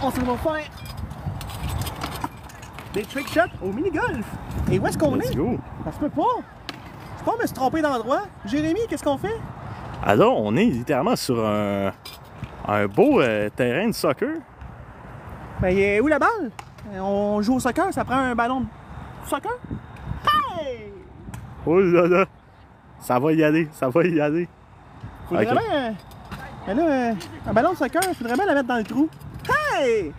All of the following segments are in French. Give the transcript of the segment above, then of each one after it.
On s'en va faire des trick shots au mini-golf. Et où est-ce qu'on est? Go. Ça se peut pas. Je pense que je me suis trompé d'endroit. Jérémy, qu'est-ce qu'on fait? Alors, on est littéralement sur un beau terrain de soccer. Ben, il est où la balle? On joue au soccer, ça prend un ballon de soccer? Hey! Oh là là! Ça va y aller, ça va y aller. Faudrait Ok. bien... ben là, un ballon de soccer, il faudrait bien la mettre dans le trou. Hey!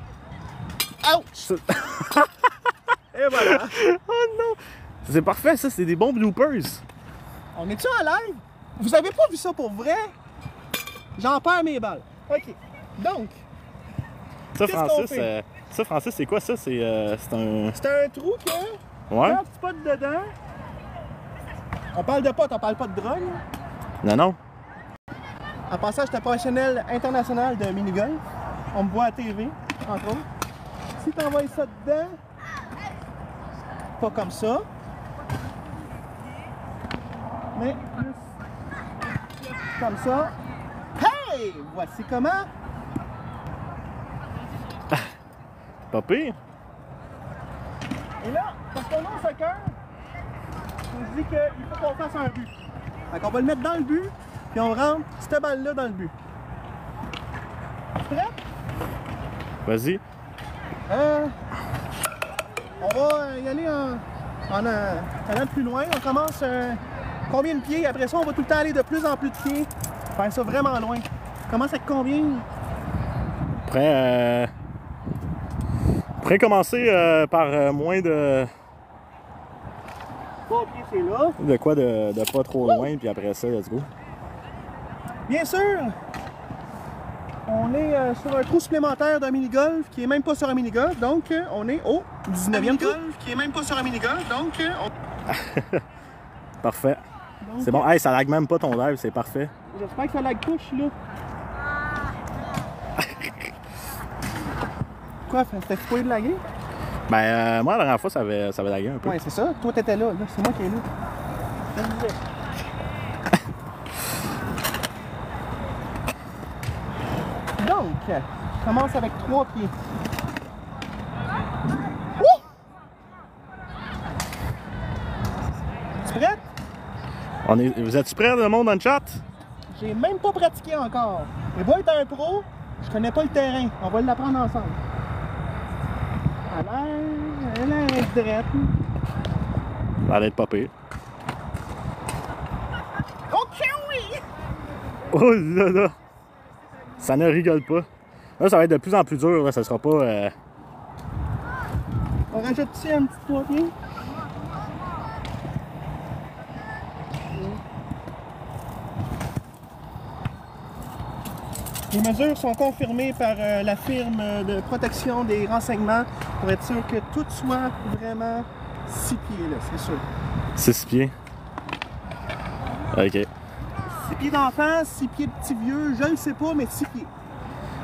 Ouch! Et voilà! Oh non! C'est parfait, ça, c'est des bons bloopers. On est-tu en live? Vous avez pas vu ça pour vrai? J'en perds mes balles. OK. Donc, Ça, Qu'est-ce qu'on Francis, fait? Francis, c'est quoi ça? C'est un... c'est un trou que, Ouais? quand tu potes dedans, on parle de potes, on parle pas de drogue. Non, non. En passant, j'étais professionnel international de mini-golf. On me voit à TV, entre autres. Si tu envoies ça dedans, pas comme ça, mais plus comme ça. Hey! Voici comment. Pas pire. Et là, parce qu'on est au soccer, on se dit qu'il faut qu'on fasse un but. Donc on va le mettre dans le but, puis on rentre cette balle-là dans le but. Prêt? Vas-y. On va y aller en allant plus loin. On commence combien de pieds? Après ça, on va tout le temps aller de plus en plus de pieds. Faire ça vraiment loin. On commence avec combien? Prêt commencer par moins de... 3 pieds, c'est là. De quoi de pas trop loin, puis après ça, let's go. Bien sûr, on est sur un trou supplémentaire d'un mini-golf qui est même pas sur un mini-golf. Donc, on est au 19e trou. Qui est même pas sur un mini-golf. Donc, Parfait. donc, C'est bon. Hey, ça lag même pas ton live, c'est parfait. J'espère que ça lag pas, je suis là. Quoi, c'était supposé de laguer? Ben, moi, la dernière fois, ça avait lagué un peu. Ouais, c'est ça. Toi, t'étais là. Là, c'est moi qui est là. Donc, je commence avec 3 pieds. Wouh! Tu prête? Vous êtes prêts, le monde dans le chat? J'ai même pas pratiqué encore. Mais beau être un pro, je connais pas le terrain. On va l'apprendre ensemble. Elle a l'air droite. Ça allait être pas pire. Ok, oui! Oh là là! Ça ne rigole pas. Là, ça va être de plus en plus dur, là. Ça sera pas... On rajoute ici un petit 3 pieds. Les mesures sont confirmées par la firme de protection des renseignements pour être sûr que tout soit vraiment 6 pieds, là, c'est sûr. 6 pieds. OK. 6 pieds d'enfant, 6 pieds de petit vieux, je ne sais pas, mais 6 pieds.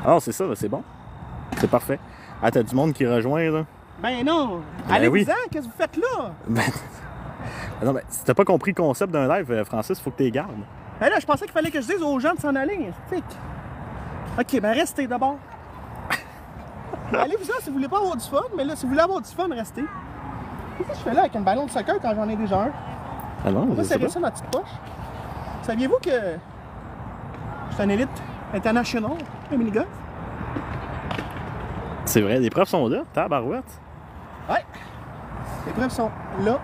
Ah, c'est ça, là, c'est bon. C'est parfait. Ah, t'as du monde qui rejoint, là. Ben non! Ben Allez-vous-en, oui. qu'est-ce que vous faites là? Ben... non, mais si t'as pas compris le concept d'un live, Francis, faut que t'es gardes. Ben là, je pensais qu'il fallait que je dise aux gens de s'en aller. Ok, ben restez d'abord. Allez-vous-en si vous voulez pas avoir du fun, mais là, si vous voulez avoir du fun, restez. Qu'est-ce que je fais là avec un ballon de soccer quand j'en ai déjà un? Ah non, On va je sais serrer pas. ça dans la petite poche. Saviez-vous que je suis un élite international de mini-golf? C'est vrai, les preuves sont là, tabarouette. Ouais. Les preuves sont là.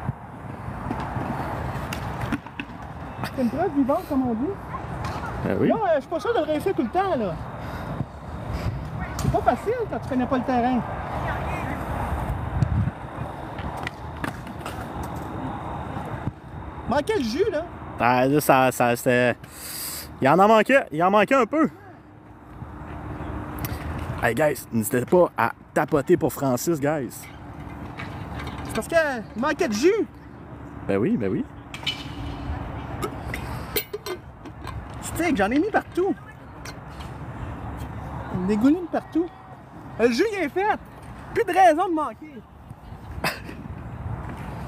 C'est une preuve vivante, comme on dit. Oui. Là, je suis pas sûr de le réussir tout le temps, là. C'est pas facile quand tu connais pas le terrain. Manquait le jus, là. Ah, là, ça c'était... Il en manquait un peu. Hey, guys, n'hésitez pas à tapoter pour Francis, guys. C'est parce qu'il manquait de jus. Ben oui, ben oui. Stick, j'en ai mis partout. Une dégouline partout. Le jus, il est fait. Plus de raison de manquer.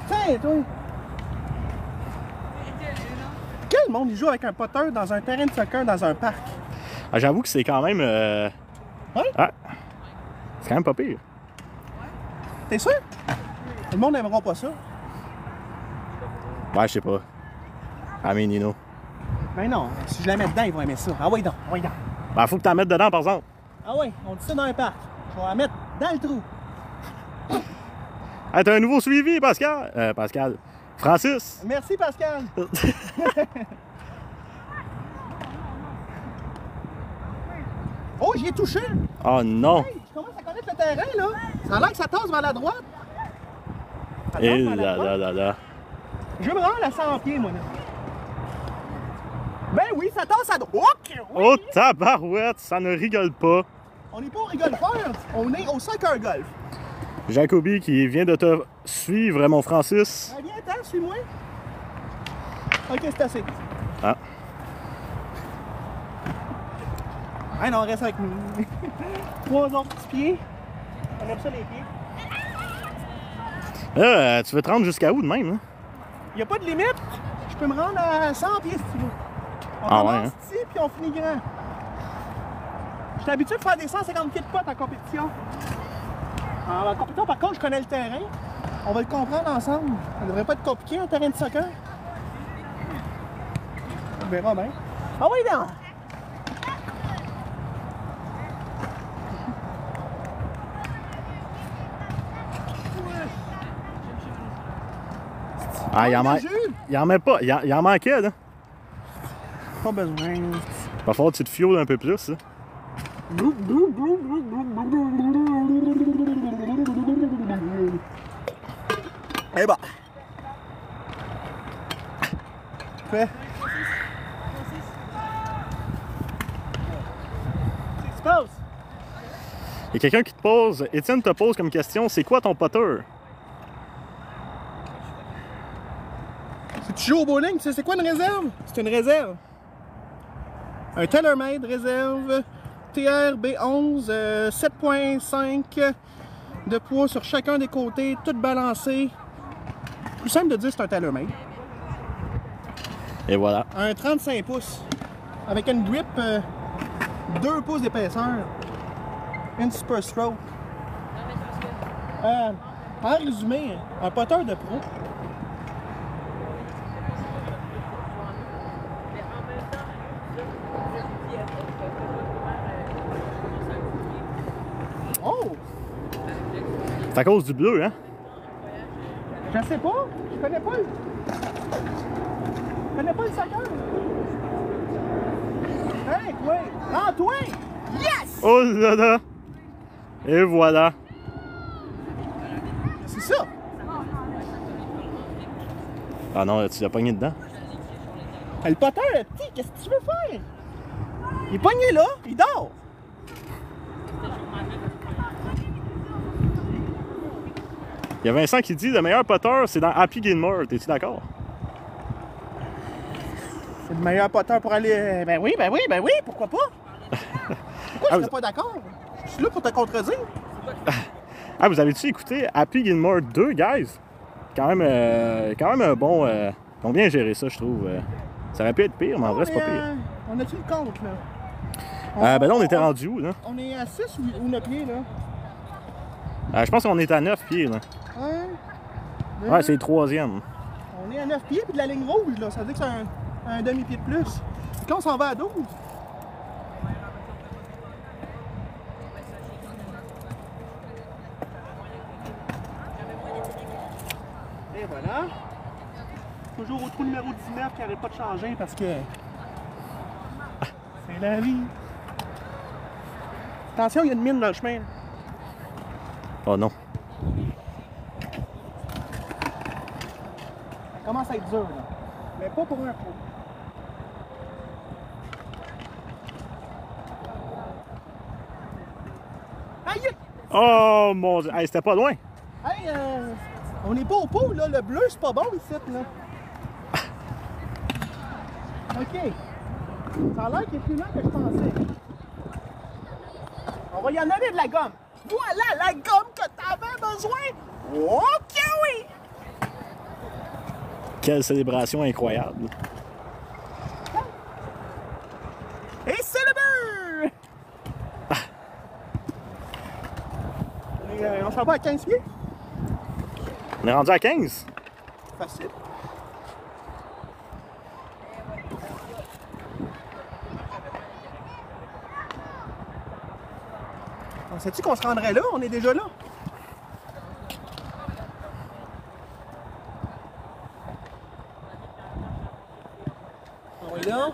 Tiens, toi. Quel monde il joue avec un poteur dans un terrain de soccer dans un parc? Ah, j'avoue que c'est quand même... Ouais? Ah, C'est quand même pas pire. T'es sûr? Le monde n'aimera pas ça. Ouais, je sais pas. I mean, you know. Ben non, si je la mets dedans, ils vont aimer ça. Ah oui, donc, ah oui, donc. Ben, faut que t'en mettes dedans, par exemple. Ah oui, on dit ça dans un parc. Je vais la mettre dans le trou. Hey, t'as un nouveau suivi, Pascal. Pascal. Francis. Merci, Pascal. Oh, j'y ai touché. Oh non. Hey, je commence à connaître le terrain, là. Ça a l'air que ça tasse vers la droite. Ça tasse Et vers la droite. là. Je me rends à 100 pieds, moi, là. Ben oui, ça tasse à droite. Ok, oui. Oh, tabarouette, ça ne rigole pas. On n'est pas au rigolfeur, on est au soccer golf. Jacobi qui vient de te suivre, mon Francis. Ah, viens, attends, suis-moi. Ok, c'est assez. Ah. Ah non, on reste avec nous. 3 autres petits pieds. On aime ça, les pieds. Là, tu veux te rendre jusqu'à où de même, hein? Il n'y a pas de limite. Je peux me rendre à 100 pieds si tu veux. On Ah ouais, commence hein? ici, puis on finit grand. Je suis habitué de faire des 150 pieds de potes en compétition. En compétition, par contre, je connais le terrain. On va le comprendre ensemble. Ça ne devrait pas être compliqué, un terrain de soccer. On verra bien. Ah oui, non! Ah, il en met pas. Il en manquait, là. Pas besoin. Va falloir que tu te fioules un peu plus, hein. Eh ben. Fait. Qu'est-ce qui se passe? Il y a quelqu'un qui te pose, Étienne te pose comme question, c'est quoi ton putter? Si tu joues au bowling, tu sais c'est quoi une réserve? C'est une réserve. Un TaylorMade réserve TRB11 7.5 de poids sur chacun des côtés, tout balancé. Plus simple de dire c'est un TaylorMade. Et voilà. Un 35 pouces avec une grip 2 pouces d'épaisseur. Une super stroke. En résumé, un putter de pro. Oh! C'est à cause du bleu, hein? Je sais pas. Je connais pas le... Je connais pas le soccer. Hey, toi! Ah, toi! Yes! Oh là là! Et voilà. C'est ça! Ah non, tu l'as pogné dedans? Le poteur est petit, qu'est-ce que tu veux faire? Il est pogné là, il dort! Il y a Vincent qui dit le meilleur putter, c'est dans Happy Gilmore. T'es-tu d'accord? C'est le meilleur poteur pour aller... Ben oui, pourquoi pas? Pourquoi je serais pas d'accord? Je suis là pour te contredire. Ah, vous avez-tu écouté Happy Gilmore 2, guys? Quand même un bon... ils ont bien géré ça, je trouve. Ça aurait pu être pire, mais en vrai, c'est pas pire. On a-tu le compte, là? Ben là, on était rendu où, là? On est à 6 ou 9 pieds, là? Je pense qu'on est à 9 pieds, là. Ouais, c'est le troisième. On est à 9 pieds, puis de la ligne rouge, là. Ça veut dire que c'est un demi-pied de plus. Puis là, on s'en va à 12. Et voilà. Toujours au trou numéro 19 qui n'arrête pas de changer parce que c'est la vie. Attention, il y a une mine dans le chemin. Oh non. Ça commence à être dur, là. Mais pas pour un pro. Aïe! Oh mon Dieu! Hey, c'était pas loin! Hey, on n'est pas au pot, là. Le bleu, c'est pas bon ici, là. OK. Ça a l'air qu'il est plus lent que je pensais. On va y en aller de la gomme. Voilà la gomme que t'avais besoin. OK, oui! Quelle célébration incroyable! Et c'est le but! On s'en va à 15 pieds? On est rendu à 15? Facile. Sais-tu qu'on se rendrait là? On est déjà là. On est là.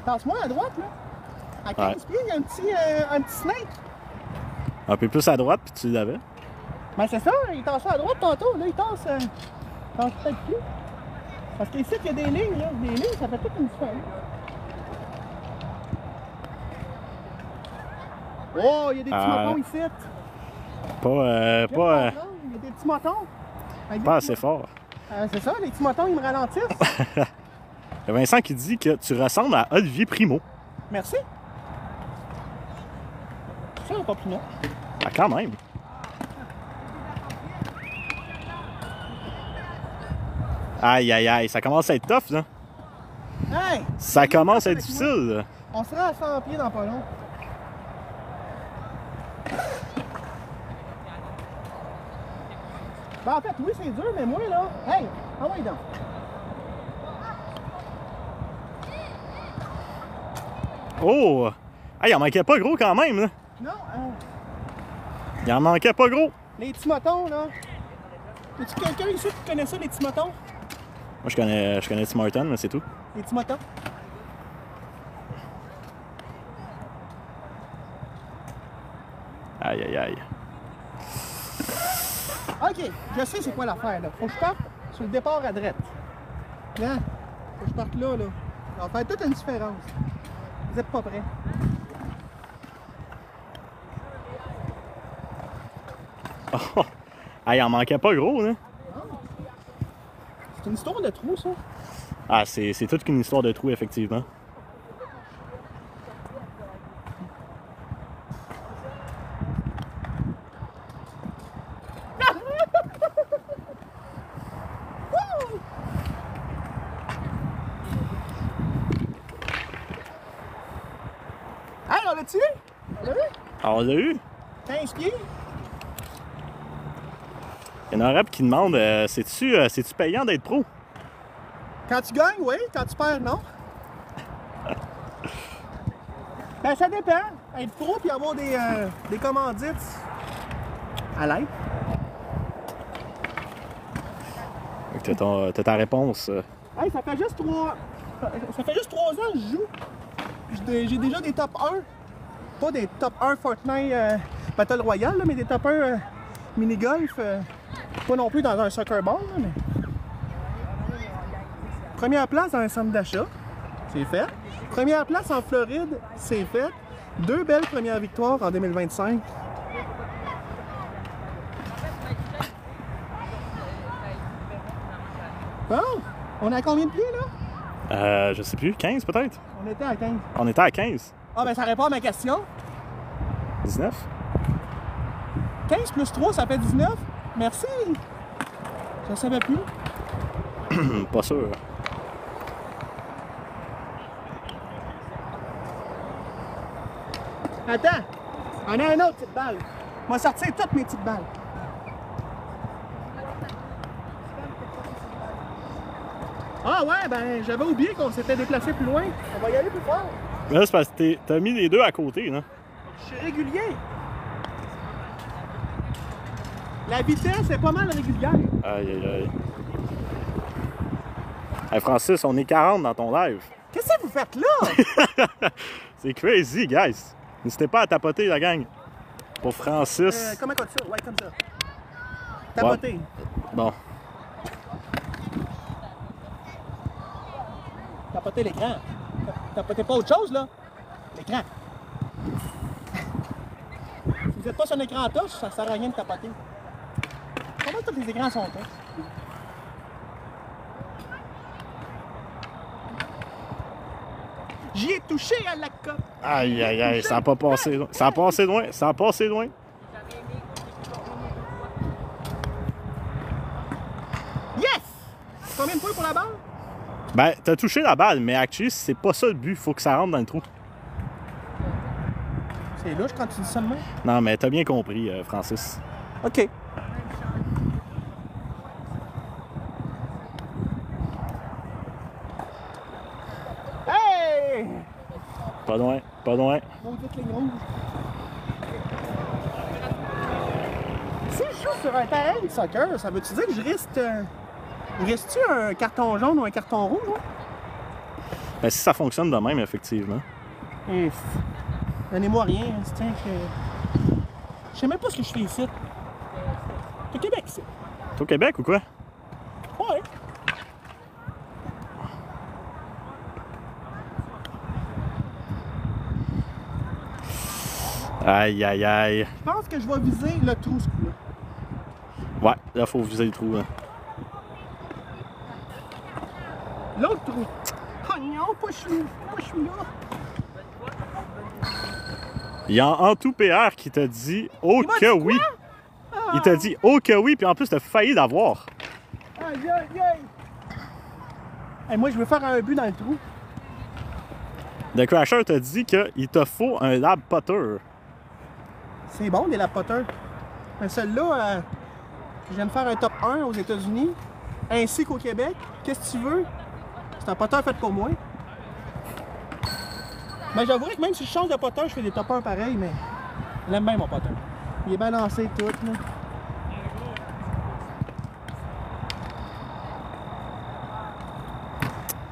Passe-moi à droite, là. À 15 pieds, il y a un petit snake. Un peu plus à droite, puis tu l'avais. Ben c'est ça, il tasse à droite tantôt. Là, il tasse peut-être plus. Parce qu'ici, il y a des lignes, là. Des lignes, ça fait toute une différence. Oh, il y a des petits motons ici. Il y a des petits motons. Pas assez fort. C'est ça, les petits motons, ils me ralentissent. Il y a Vincent qui dit que tu ressembles à Olivier Primo. Merci. Ça, un papillon. Ah, quand même. Aïe, aïe, aïe, ça commence à être tough, là. Hey! Ça commence à être difficile, là. On sera à 100 pieds dans pas long. Ben, en fait, oui, c'est dur, mais moi, là... Hey! Ah ouais, donc. Oh! Ah, il en manquait pas gros quand même, là. Non, Il en manquait pas gros. les petits motons, là. Y'a-tu quelqu'un ici qui connaît ça, les petits motons? Moi, je connais Tim Horton, mais c'est tout. Les petits motons? Aïe, aïe, aïe. OK, je sais c'est quoi l'affaire, là. Faut que je parte sur le départ à droite. Hein? Faut que je parte là, là. Ça va faire toute une différence. Vous êtes pas prêts. Oh! Ah, il en manquait pas gros, là. C'est une histoire de trou, ça. Ah, c'est toute qu'une histoire de trou, effectivement. Hey, on l'a-tu? On l'a vu? Ah, on l'a eu. 15 pieds? Il y en a un rap qui demande c'est-tu payant d'être pro? Quand tu gagnes, oui. Quand tu perds, non. Ben, ça dépend. Être pro puis avoir des commandites à l'aide. T'as ta réponse. Hey, ça fait juste 3 ans que je joue. J'ai déjà des top 1. Pas des top 1 Fortnite Battle Royale, là, mais des top 1 mini-golf. Pas non plus dans un soccer ball, là, mais... Première place dans un centre d'achat, c'est fait. Première place en Floride, c'est fait. 2 belles premières victoires en 2025. Bon, on est à combien de pieds, là? Je sais plus, 15 peut-être? On était à 15. On était à 15. Ah, ben ça répond à ma question. 19? 15 plus 3, ça fait 19. Merci. Je ne savais plus. Pas sûr. Attends, on a un autre petite balle. On va sortir toutes mes petites balles. Ah ouais, ben j'avais oublié qu'on s'était déplacé plus loin. On va y aller plus fort. Là, c'est parce que t'as mis les deux à côté, là. Je suis régulier. La vitesse est pas mal régulière. Aïe, aïe, aïe. Hey, Francis, on est 40 dans ton live. Qu'est-ce que vous faites là? C'est crazy, guys. N'hésitez pas à tapoter, la gang. Pour Francis. Comment on dit ça? Ouais, comme ça. Tapoter. Ouais. Bon. Tapoter l'écran. Tapotez pas autre chose, là. L'écran. Si vous n'êtes pas sur un écran touche, ça sert à rien de tapoter. Comment tous les écrans sont touch? J'y ai touché à la cope. Aïe, aïe, aïe, ça a pas passé loin. Ça a passé loin, ça a passé loin. combien de points pour la balle? Ben, t'as touché la balle, mais actually, c'est pas ça le but. Faut que ça rentre dans le trou. C'est louche quand tu dis ça de même. Non, mais t'as bien compris, Francis. OK. Hey! Pas loin, pas loin. Maudite ligne rouge. Si je joue sur un terrain de soccer, ça veut-tu dire que je risque... Reste-tu un carton jaune ou un carton rouge? Hein? Ben, si ça fonctionne de même, effectivement. Et donnez-moi rien, c'est que... Je sais même pas ce que je fais ici. C'est au Québec, ici. T'es au Québec ou quoi? Ouais. Aïe, aïe, aïe. Je pense que je vais viser le trou, ce coup-là. Ouais, là, faut viser le trou. Là. L'autre trou. Oh non, pas celui-là. Pas celui-là. Il y a Antou PR qui t'a dit « Oh que oui! » Il t'a dit « Oh que oui! » Puis en plus, t'as failli l'avoir. Aïe, aïe, aïe. Hey, moi, je veux faire un but dans le trou. The Crasher t'a dit qu'il te faut un lab putter. C'est bon, des lap putters. Mais celui-là, je viens de faire un top 1 aux États-Unis, ainsi qu'au Québec. Qu'est-ce que tu veux? C'est un putter fait pour moi. Mais j'avouerais que même si je change de putter, je fais des top 1 pareils, mais j'aime bien mon putter. Il est balancé tout, là.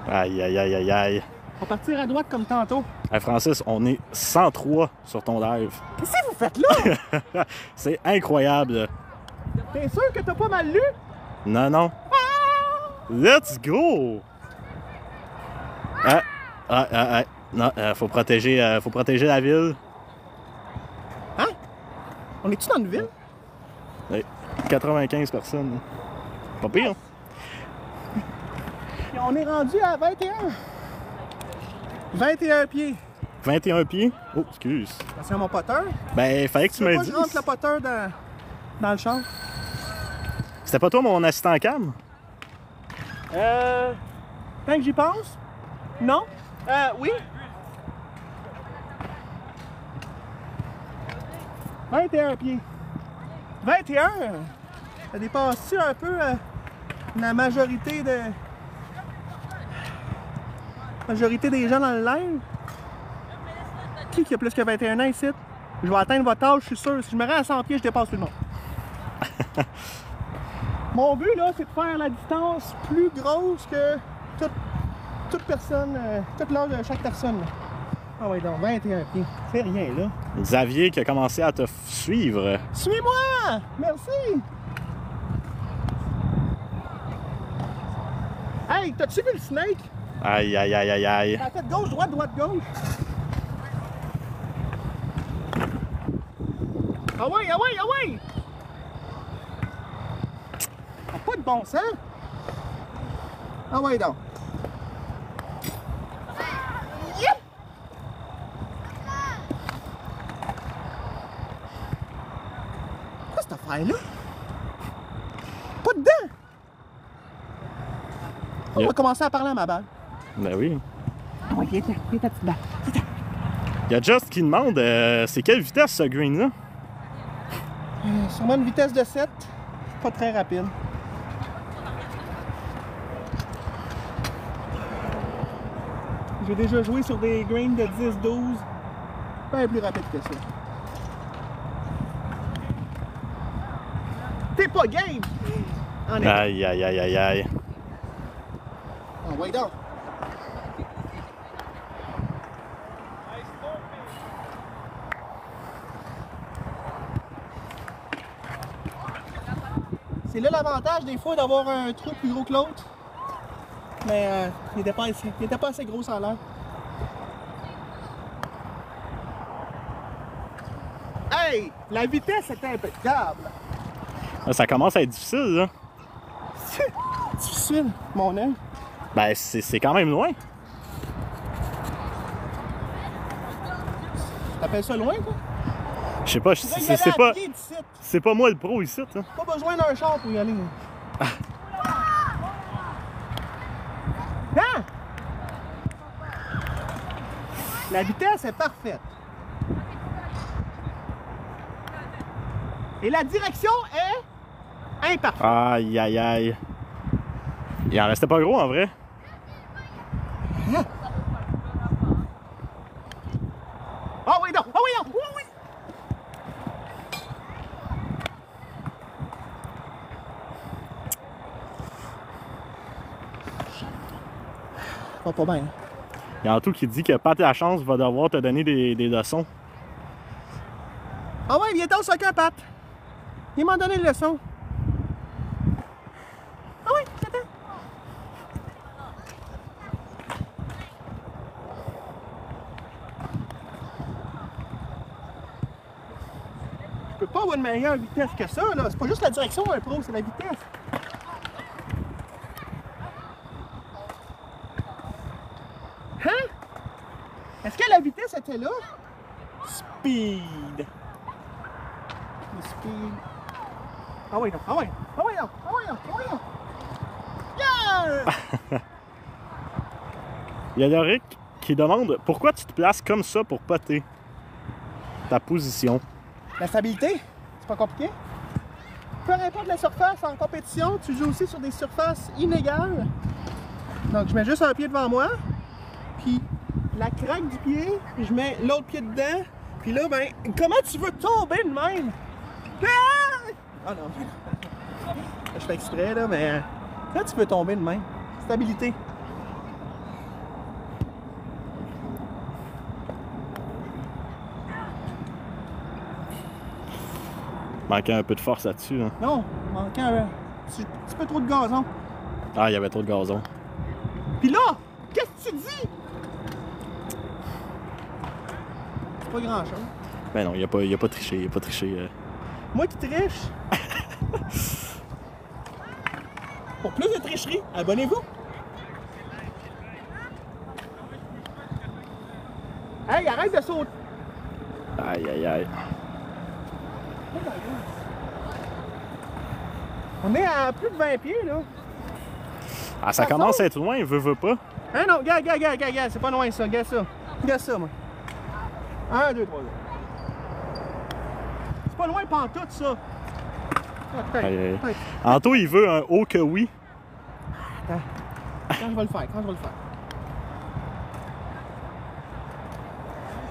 Aïe, aïe, aïe, aïe, aïe. On va partir à droite comme tantôt. Hey Francis, on est 103 sur ton live. Qu'est-ce que vous faites là? C'est incroyable. T'es sûr que t'as pas mal lu? Non, non. Let's go! Non, faut protéger la ville. Hein? On est-tu dans une ville? Ouais, 95 personnes. Pas pire. Et on est rendu à 21. 21 pieds. 21 pieds? Oh, excuse. C'est mon putter. Ben, fallait que tu me Moi, dises. je rentre le putter dans le champ. C'était pas toi mon assistant cam? Tant que j'y pense? Non? Oui? 21 pieds. 21? Ça dépasse-tu un peu la majorité des gens dans le live? Qui a plus que 21 ans ici? Je vais atteindre votre âge, je suis sûr. Si je me rends à 100 pieds, je dépasse tout le monde. Mon but, là, c'est de faire la distance plus grosse que toute personne, toute l'âge de chaque personne. Là. Ah ouais, donc 21 pieds. C'est rien, là. Xavier qui a commencé à te suivre. Suis-moi! Merci! Hey, t'as-tu vu le snake? Aïe, aïe, aïe, aïe, aïe. En fait, gauche, droite, droite, gauche. Ah ouais, ah ouais, ah ouais! Ah, pas de bon sens! Ah ouais, donc. Yep! Quoi cette affaire-là? Pas dedans! On va commencer à parler à ma balle. Ben oui. Ah ouais, viens ta petite balle. Il y a Just qui demande c'est quelle vitesse ce green-là? Sûrement une vitesse de 7, pas très rapide. J'ai déjà joué sur des greens de 10-12, bien plus rapide que ça. T'es pas game! En effet. Aïe, aïe, aïe, aïe, aïe. Ah, ouais, donc. C'est là l'avantage des fois d'avoir un trou plus gros que l'autre. Mais il n'était pas assez gros en l'air. Hey! La vitesse était impeccable! Là, ça commence à être difficile, là. Difficile, mon œil. Ben, c'est quand même loin. T'appelles ça loin, quoi? Je sais pas, c'est pas moi le pro ici, hein. Pas besoin d'un char pour y aller. La vitesse est parfaite. Et la direction est imparfaite. Aïe, aïe, aïe. Il en restait pas gros, en vrai. Oh oui, non! Oh oui, non! Oh oui! Pas bien. Il y en a tout qui dit que Pat la chance va devoir te donner des leçons. Ah ouais, viens-t'en au soccer, Pat. Il m'a donné une leçon. Ah oui, j'attends. Je peux pas avoir une meilleure vitesse que ça, là. C'est pas juste la direction, un pro, c'est la vitesse. Hein? Est-ce que la vitesse était là? Speed. Le speed. Ah oui, non. Ah oui. Ah oui, non. Ah oui, non. Ah oui, non. Yeah! Il y a Yorick qui demande pourquoi tu te places comme ça pour poter. Ta position. La stabilité, c'est pas compliqué. Peu importe la surface en compétition, tu joues aussi sur des surfaces inégales. Donc je mets juste un pied devant moi, puis la craque du pied, je mets l'autre pied dedans, puis là, ben, comment tu veux tomber de même? Ah non, je fais exprès là, mais comment tu veux tomber de même? Stabilité. Manquait un peu de force là-dessus. Hein. Non, manquait un petit peu trop de gazon. Ah, il y avait trop de gazon. Puis là, qu'est-ce que tu dis? C'est pas grand-chose. Ben non, il a pas triché, il a pas triché. Moi qui triche. Pour plus de tricherie, abonnez-vous. Hey, arrête de sauter. Aïe, aïe, aïe. On est à plus de 20 pieds, là. Ah, ça commence à être loin, veut pas. Hein, non, regarde, c'est pas loin, ça. Regarde ça. Regarde ça, moi. 1, 2, 3, 4. C'est pas loin pantoute, ça. Ah, Aïe, aïe. peut-être. Anto, il veut un oh que oui. Attends. Quand je vais le faire,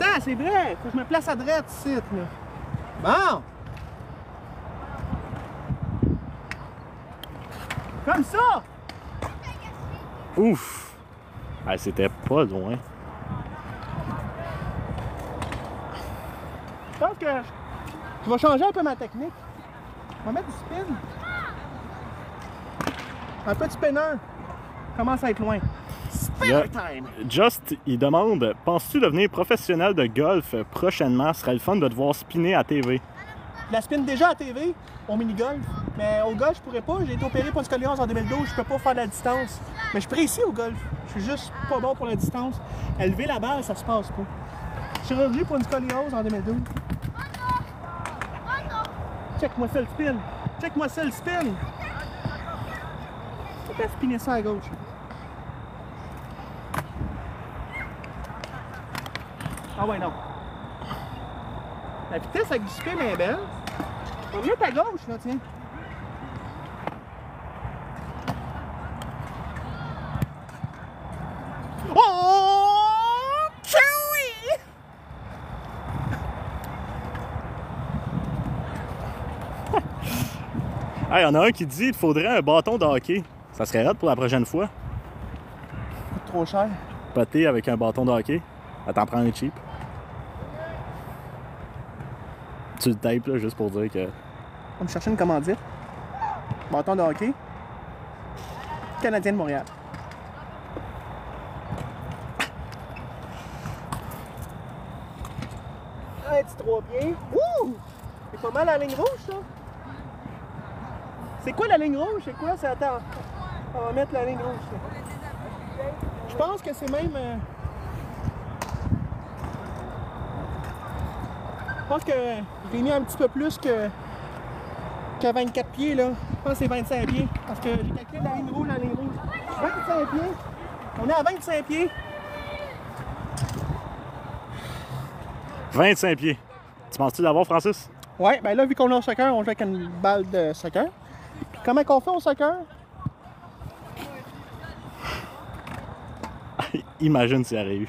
Attends, c'est vrai. Faut que je me place à droite ici, là. Bon. Comme ça. Ouf! Ah, c'était pas loin. Je pense que je vais changer un peu ma technique. Je vais mettre du spin. Un peu de spinner. Commence à être loin. Spinner time! Just, il demande, penses-tu devenir professionnel de golf prochainement? Ce serait le fun de te voir spinner à TV. Je la spin déjà à TV, au mini-golf. Mais au golf, je pourrais pas. J'ai été opéré pour une scoliose en 2012. Je peux pas faire la distance. Mais je précis au golf. Je suis juste pas bon pour la distance. À lever la balle, ça se passe pas. Chirurgie pour une scoliose en 2012. Check-moi ça le spin. Check-moi ça le spin. Tu vas spinner ça à gauche. Ah ouais, non. La vitesse avec du spin est belle. On va mettre à gauche, là, tiens. Oh! Chewie! Ah, il y en a un qui dit qu'il faudrait un bâton de hockey. Ça serait hot pour la prochaine fois. Trop cher. Poter avec un bâton de hockey. Ah, t'en prends un cheap. Tu le tapes là, juste pour dire que. On va me chercher une commandite. Bâton de hockey. Canadien de Montréal. Un petit 3 pieds. Wouh! C'est pas mal la ligne rouge, ça. C'est quoi la ligne rouge? C'est quoi ça? Attends. On va mettre la ligne rouge, ça. Je pense que c'est même... Je pense que j'ai mis un petit peu plus qu'à 24 pieds, là. Je pense que c'est 25 pieds. Parce que j'ai calculé la ligne rouge. 25 pieds. On est à 25 pieds. 25 pieds. Tu penses-tu l'avoir, Francis? Ouais, ben là, vu qu'on est au soccer, on joue avec une balle de soccer. Puis comment qu'on fait au soccer? Imagine s'il y aurait eu.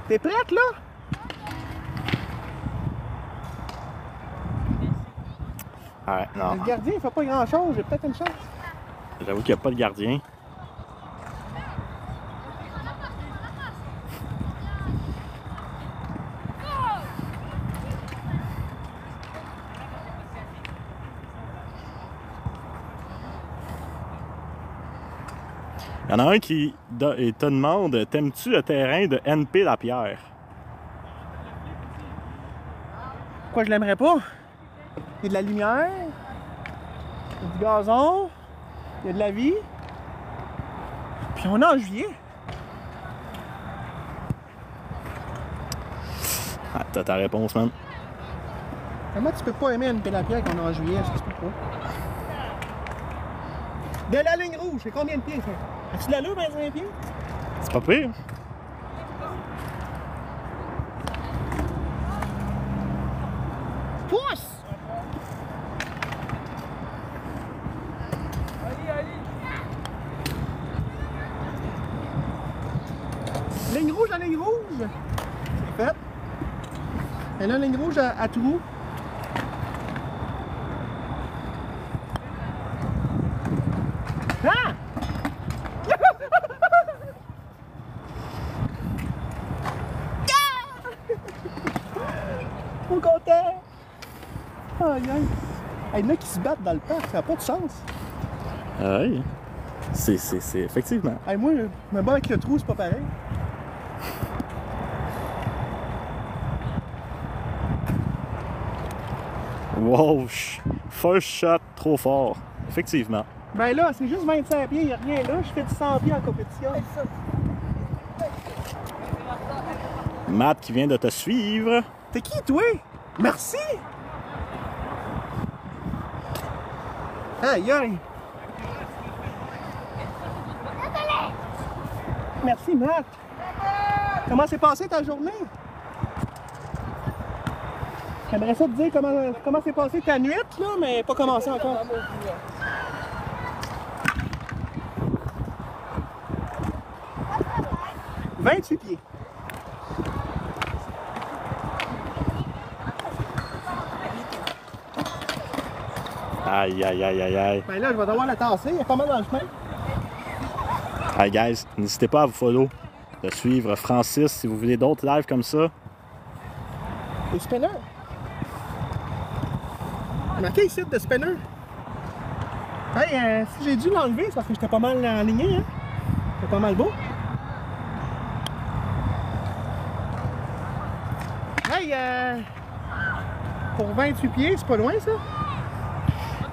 T'es prête, là? Ouais, non. Le gardien, il fait pas grand-chose. J'ai peut-être une chance. J'avoue qu'il n'y a pas de gardien. Il y en a un qui te demande, t'aimes-tu le terrain de NP Lapierre? Pourquoi je l'aimerais pas? Il y a de la lumière, il y a du gazon, il y a de la vie. Puis on est en juillet. Ah, t'as ta réponse, man. Comment tu peux pas aimer une Lapierre quand on est en juillet? Ça se peut pas. De la ligne rouge, c'est combien de pieds, ça? As-tu de l'allure, 25 pieds? C'est pas pire. Pousse! Ligne rouge à ligne rouge. C'est fait. Et là, ligne rouge à trou. Ah! Trop content! Aïe aïe! Il y en a qui se battent dans le parc, ça n'a pas de sens. Oui. C'est effectivement. Hey, moi, je me bats avec le trou, c'est pas pareil. Wow! First shot trop fort. Effectivement. Ben là, c'est juste 25 pieds, il n'y a rien là. Je fais du 100 pieds en compétition. Matt qui vient de te suivre. T'es qui, toi? Merci! Aïe aïe! Merci, Matt! Comment s'est passée ta journée? J'aimerais ça te dire comment s'est passée ta nuit, là, mais pas commencé encore. 28 pieds. Aïe, aïe, aïe, aïe, aïe. Ben là, je vais devoir la tasser, il y a pas mal dans le chemin. Hey guys, n'hésitez pas à vous follow, de suivre Francis si vous voulez d'autres lives comme ça. Les spinners. Il y a marqué ici de spinner. Hey, si j'ai dû l'enlever, c'est parce que j'étais pas mal aligné, hein. C'était pas mal beau. Hey, pour 28 pieds, c'est pas loin ça?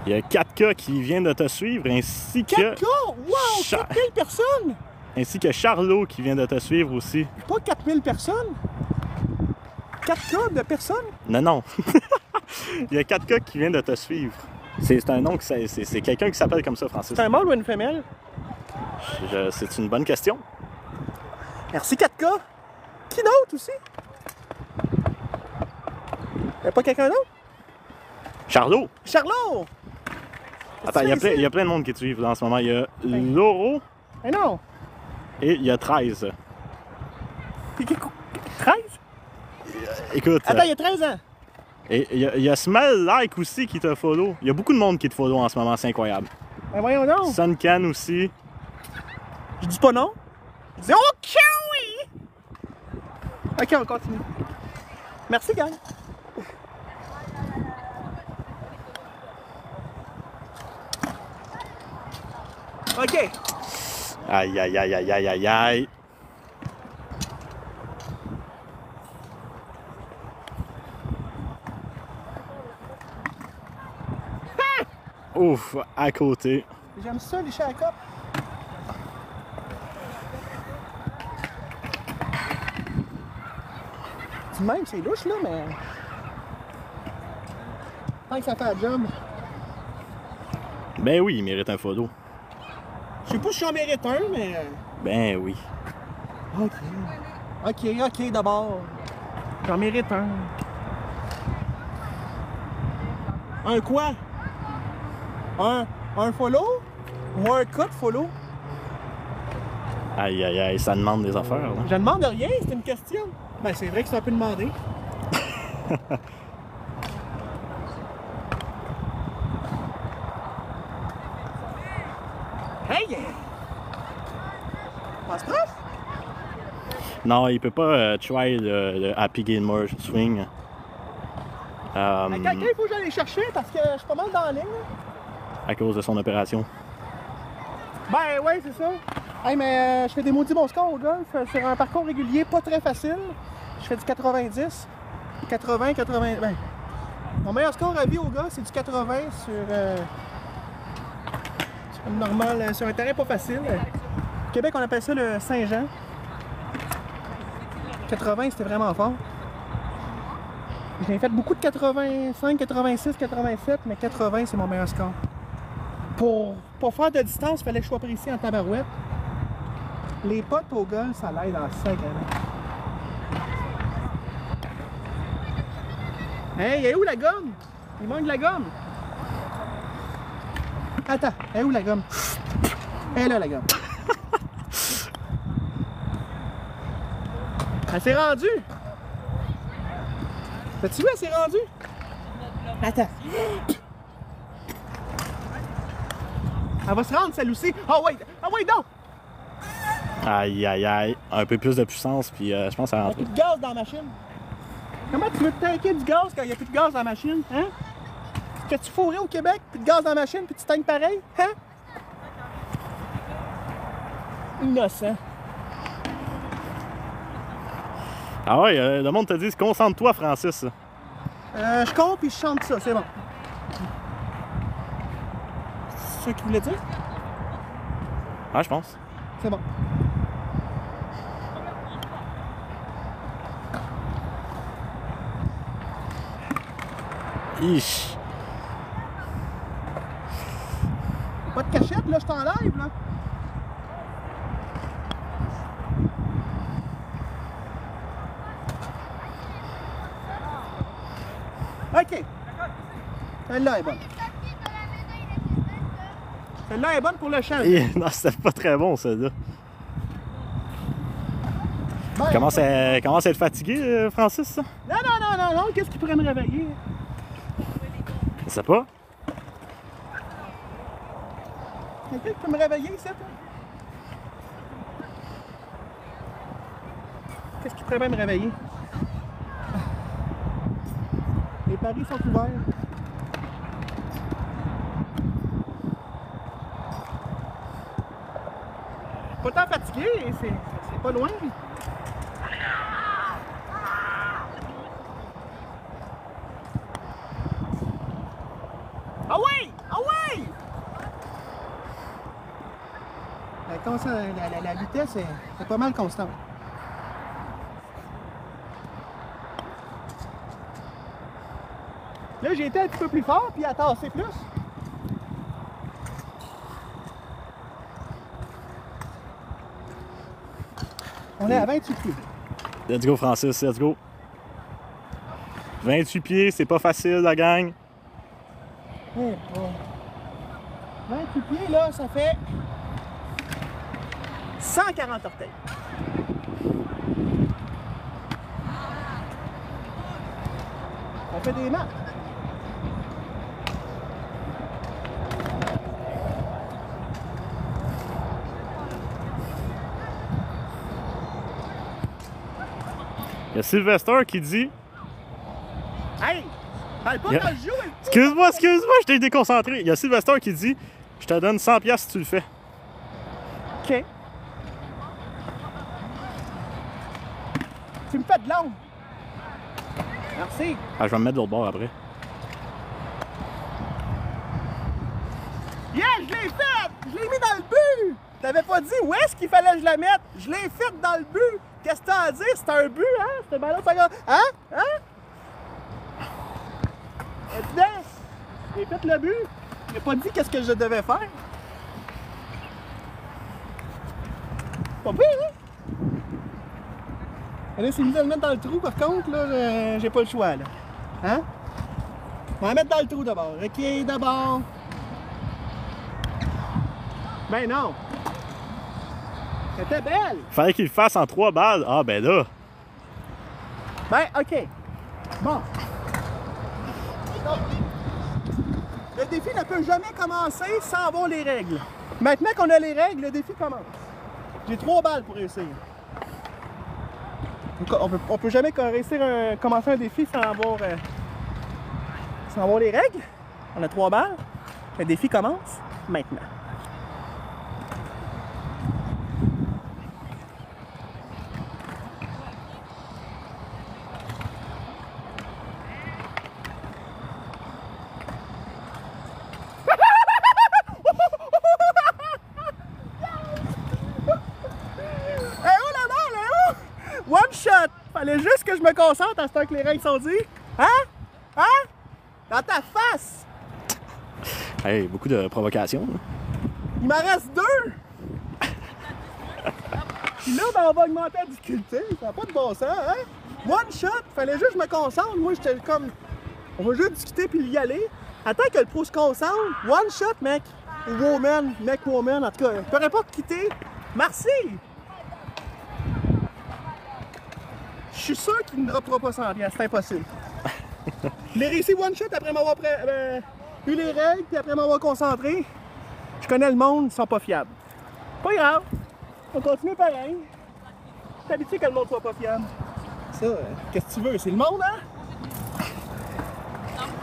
Il y a 4K qui vient de te suivre, ainsi que... 4K! Wow! 4000 personnes! Ainsi que Charlot qui vient de te suivre aussi. Pas 4000 personnes? 4K de personnes? Non, non. Il y a 4K qui vient de te suivre. C'est un nom, c'est quelqu'un qui s'appelle comme ça, Francis. C'est un mâle ou une femelle? C'est une bonne question. Merci 4K! Qui d'autre aussi? Y'a pas quelqu'un d'autre? Charlot! Charlot! Attends, il y a plein de monde qui te suivent là, en ce moment. Il y a Lauro Mais non! et il y a 13. 13? Écoute. Attends, il y a 13 ans! Et il y a Smell Like aussi qui te follow. Il y a beaucoup de monde qui te follow en ce moment, c'est incroyable. Ben voyons donc! Suncan aussi. Je dis pas non. Je dis OK, oui! OK, on continue. Merci, gang. OK. Aïe, aïe, aïe, aïe, aïe, aïe, aïe. Ouf, à côté. J'aime ça, les chats à cop. Du même, c'est louche, là, mais... Tant que ça fait la job. Ben oui, il mérite un photo. Je sais pas si j'en mérite un, mais... Ben oui. Oh, ok, d'abord. J'en mérite un. Un quoi? Un follow? Ou un cut follow? Aïe, aïe, aïe, ça demande des affaires, là. Je demande rien, c'est une question. Ben, c'est vrai que c'est un peu demandé. Hey! Passe proche? Non, il peut pas try le Happy Gilmore swing. Quelqu'un, il faut que j'aille chercher parce que je suis pas mal dans la ligne. À cause de son opération. Ben ouais, c'est ça. Hey, mais je fais des maudits bons scores au golf sur un parcours régulier pas très facile. Je fais du 90, 80, 80. Ben, mon meilleur score à vie au golf, c'est du 80 sur une normale, sur un terrain pas facile. Au Québec, on appelle ça le Saint-Jean. 80, c'était vraiment fort. J'ai fait beaucoup de 85, 86, 87, mais 80, c'est mon meilleur score. Pour faire de distance, il fallait que je sois précis en tabarouette. Les potes au golf, ça l'aide en sac. Hey, elle est où la gomme? Il manque de la gomme. Attends, elle est où la gomme? Elle est là, la gomme. Elle s'est rendue. T'as-tu vu, elle s'est rendue? Attends. Elle va se rendre, celle aussi. Oh wait! Oh wait, non! Aïe, aïe, aïe. Un peu plus de puissance, puis je pense que ça Il n'y a rentre. plus de gaz dans la machine. Comment tu veux te tanker du gaz quand il n'y a plus de gaz dans la machine? Hein? T'as-tu fourré au Québec, plus de gaz dans la machine, puis tu tankes pareil? Hein? Innocent. Ah ouais, le monde te dit, concentre-toi, Francis. Je compte puis je chante ça, c'est bon. C'est ça qu'il voulait dire? Ah, je pense. C'est bon. Ich. Pas de cachette, là, je t'enlève, là. OK. Celle-là est bonne. Celle-là est bonne pour le champ. Non, c'était pas très bon, celle-là. Ben, Commence à être fatigué, Francis, ça? Non. Qu'est-ce qui pourrait me réveiller? Je sais pas. Quelqu'un qui peut me réveiller, ici? Qu'est-ce qui pourrait bien me réveiller? Les paris sont ouverts. Pas tant fatigué, c'est pas loin. Ah oui! Ah oui! La vitesse est pas mal constante. Là, j'ai été un petit peu plus fort, puis à tasser plus. On est à 28 pieds. Let's go, Francis, let's go. 28 pieds, c'est pas facile, la gang. Eh bon. 28 pieds, là, ça fait 140 orteils. On fait des maths. Il y a Sylvester qui dit... Hey! Parle pas quand je joue! Excuse-moi, je t'ai déconcentré. Il y a Sylvester qui dit, je te donne 100$ si tu le fais. OK. Tu me fais de l'ombre. Merci. Ah, je vais me mettre de l'autre bord après. Yeah, je l'ai faite! Je l'ai mis dans le but! T'avais pas dit où est-ce qu'il fallait que je la mette? Je l'ai faite dans le but! Qu'est-ce que t'as à dire? C'est un but, hein? C'était ballon, ça gars. Hein? Hein? Évidemment! J'ai fait le but! J'ai pas dit qu'est-ce que je devais faire! Pas pire, hein? Là, c'est mis à le mettre dans le trou, par contre, là, j'ai pas le choix, là. Hein? On va la mettre dans le trou d'abord. OK, d'abord. Ben non! C'était belle! Fallait qu'il le fasse en 3 balles. Ah, ben là. Ben, OK. Bon. Donc, le défi ne peut jamais commencer sans avoir les règles. Maintenant qu'on a les règles, le défi commence. J'ai 3 balles pour réussir. On peut jamais commencer un défi sans avoir les règles. On a 3 balles. Le défi commence maintenant. One shot! Fallait juste que je me concentre à ce temps que les règles sont dites. Hein? Hein? Dans ta face! Hey, beaucoup de provocations. Il m'en reste 2! Puis là, ben, on va augmenter la difficulté. Ça n'a pas de bon sens, hein? One shot! Fallait juste que je me concentre. Moi, j'étais comme... On va juste discuter puis y aller. Attends que le pro se concentre. One shot, mec! Ou woman, mec, woman, en tout cas. Je pourrais pas quitter. Merci! Je suis sûr qu'il ne droppera pas 100 piastres, c'est impossible. Je l'ai réussi one shot après m'avoir eu les règles, puis après m'avoir concentré. Je connais le monde, ils sont pas fiables. Pas grave, on continue pareil. Je suis habitué que le monde soit pas fiable. Ça, qu'est-ce que tu veux? C'est le monde, hein?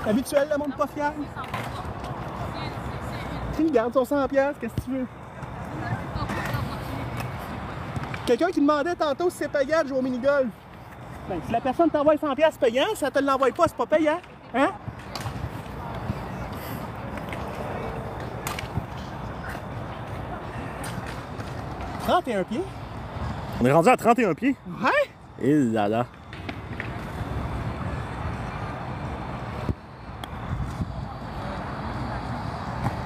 Habituel, le monde pas fiable. Tu gardes son 100 piastres, qu'est-ce que tu veux? Quelqu'un qui demandait tantôt si c'est payant de jouer au mini-golf. Ben, si la personne t'envoie 100 piastres payant, si elle te l'envoie pas, c'est pas payant. Hein? « 31 pieds. » On est rendu à 31 pieds? Ouais? Et là là.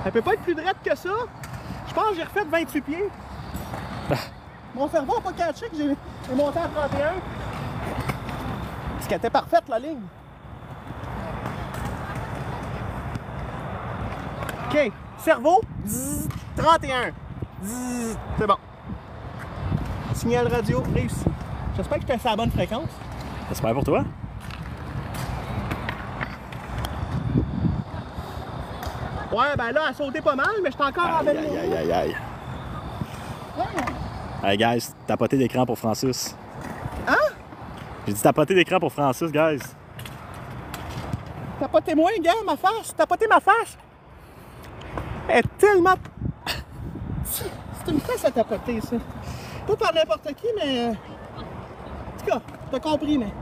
Elle peut pas être plus droite que ça. Je pense que j'ai refait 28 pieds. Mon cerveau n'a pas catché que j'ai monté à 31. Parce qu'elle était parfaite, la ligne. OK. Cerveau, 31. C'est bon. Signal radio réussi. J'espère que je suis à la bonne fréquence. J'espère pour toi. Ouais, ben là, elle a sauté pas mal, mais je suis encore en belle ligne. Aïe. Hey guys, tapoter d'écran pour Francis. Hein? J'ai dit tapoter d'écran pour Francis, guys. Tapotez moins, gars, ma face. Tapotez ma face. Elle est tellement... C'est une face à tapoter, ça. Pas par n'importe qui, mais... En tout cas, t'as compris, mais...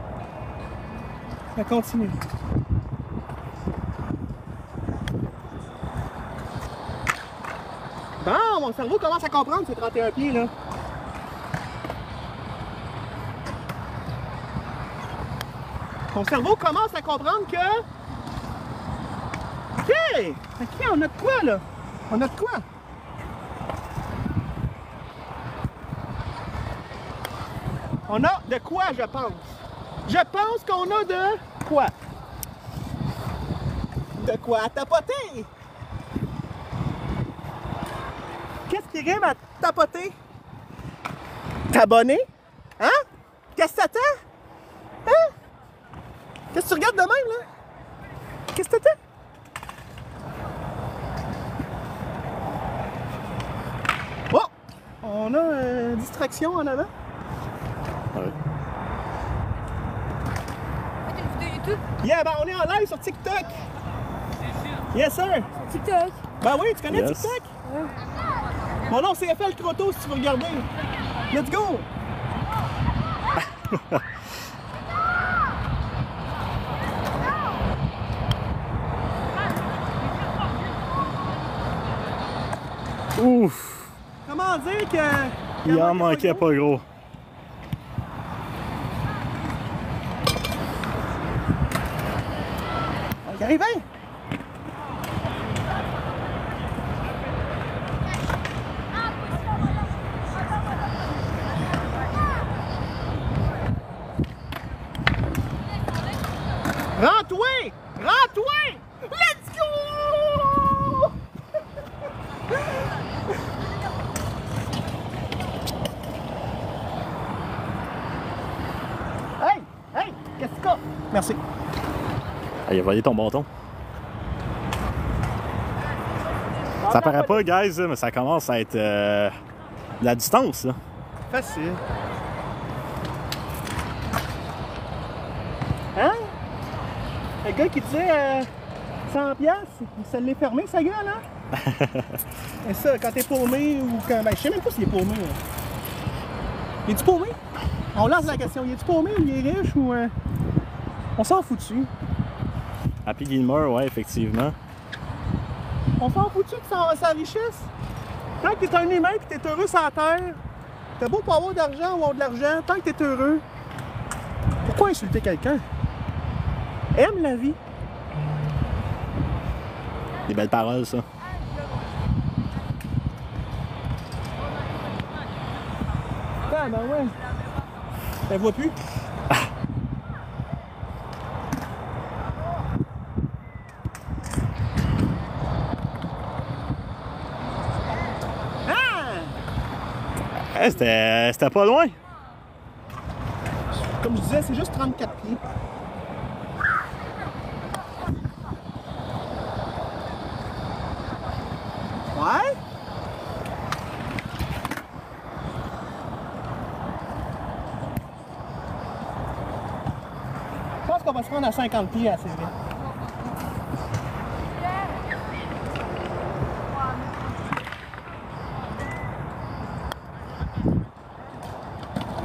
Ça continue. Bon, mon cerveau commence à comprendre ces 31 pieds, là. Mon cerveau commence à comprendre que... OK, on a de quoi, là? On a de quoi? On a de quoi, je pense? Je pense qu'on a de quoi? De quoi à tapoter? Qu'est-ce qui rime à tapoter? T'abonner? Hein? Qu'est-ce que t'attends? Hein? Qu'est-ce que tu regardes de même, là? Qu'est-ce que t'attends? Oh! On a distraction en avant. Ouais. Yeah, ben on est en live sur TikTok. Yes, sir. TikTok. Ben oui, tu connais Yes. TikTok? Mon nom, c'est FL Croto, si tu veux regarder. Let's go! Ouf! Comment dire que... Il en manquait pas gros. Il arrive, hein? Rends-toi! Rends-toi! Let's go! Hey! Hey! Qu'est-ce que t'as? Merci. Il a volé ton bâton. Ça paraît pas, guys, mais ça commence à être la distance, là. Facile. Hein? Le gars qui disait 100$, il se l'est fermé, sa gueule, hein? Et ça, quand t'es paumé ou quand. Ben, je sais même pas s'il est paumé. Il est-tu paumé? On lance la question. Il est-tu paumé ou il est riche ou. On s'en fout dessus. Happy Gilmore, ouais, effectivement. On s'en fout dessus de sa richesse. Tant que t'es un humain et t'es heureux sur la terre, t'as beau pas avoir d'argent ou avoir de l'argent, tant que t'es heureux, pourquoi insulter quelqu'un? Aime la vie. Des belles paroles, ça. Ah, ben ouais. Elle voit plus. Hey, c'était pas loin. Comme je disais, c'est juste 34 pieds. Ouais? Je pense qu'on va se rendre à 50 pieds assez vite.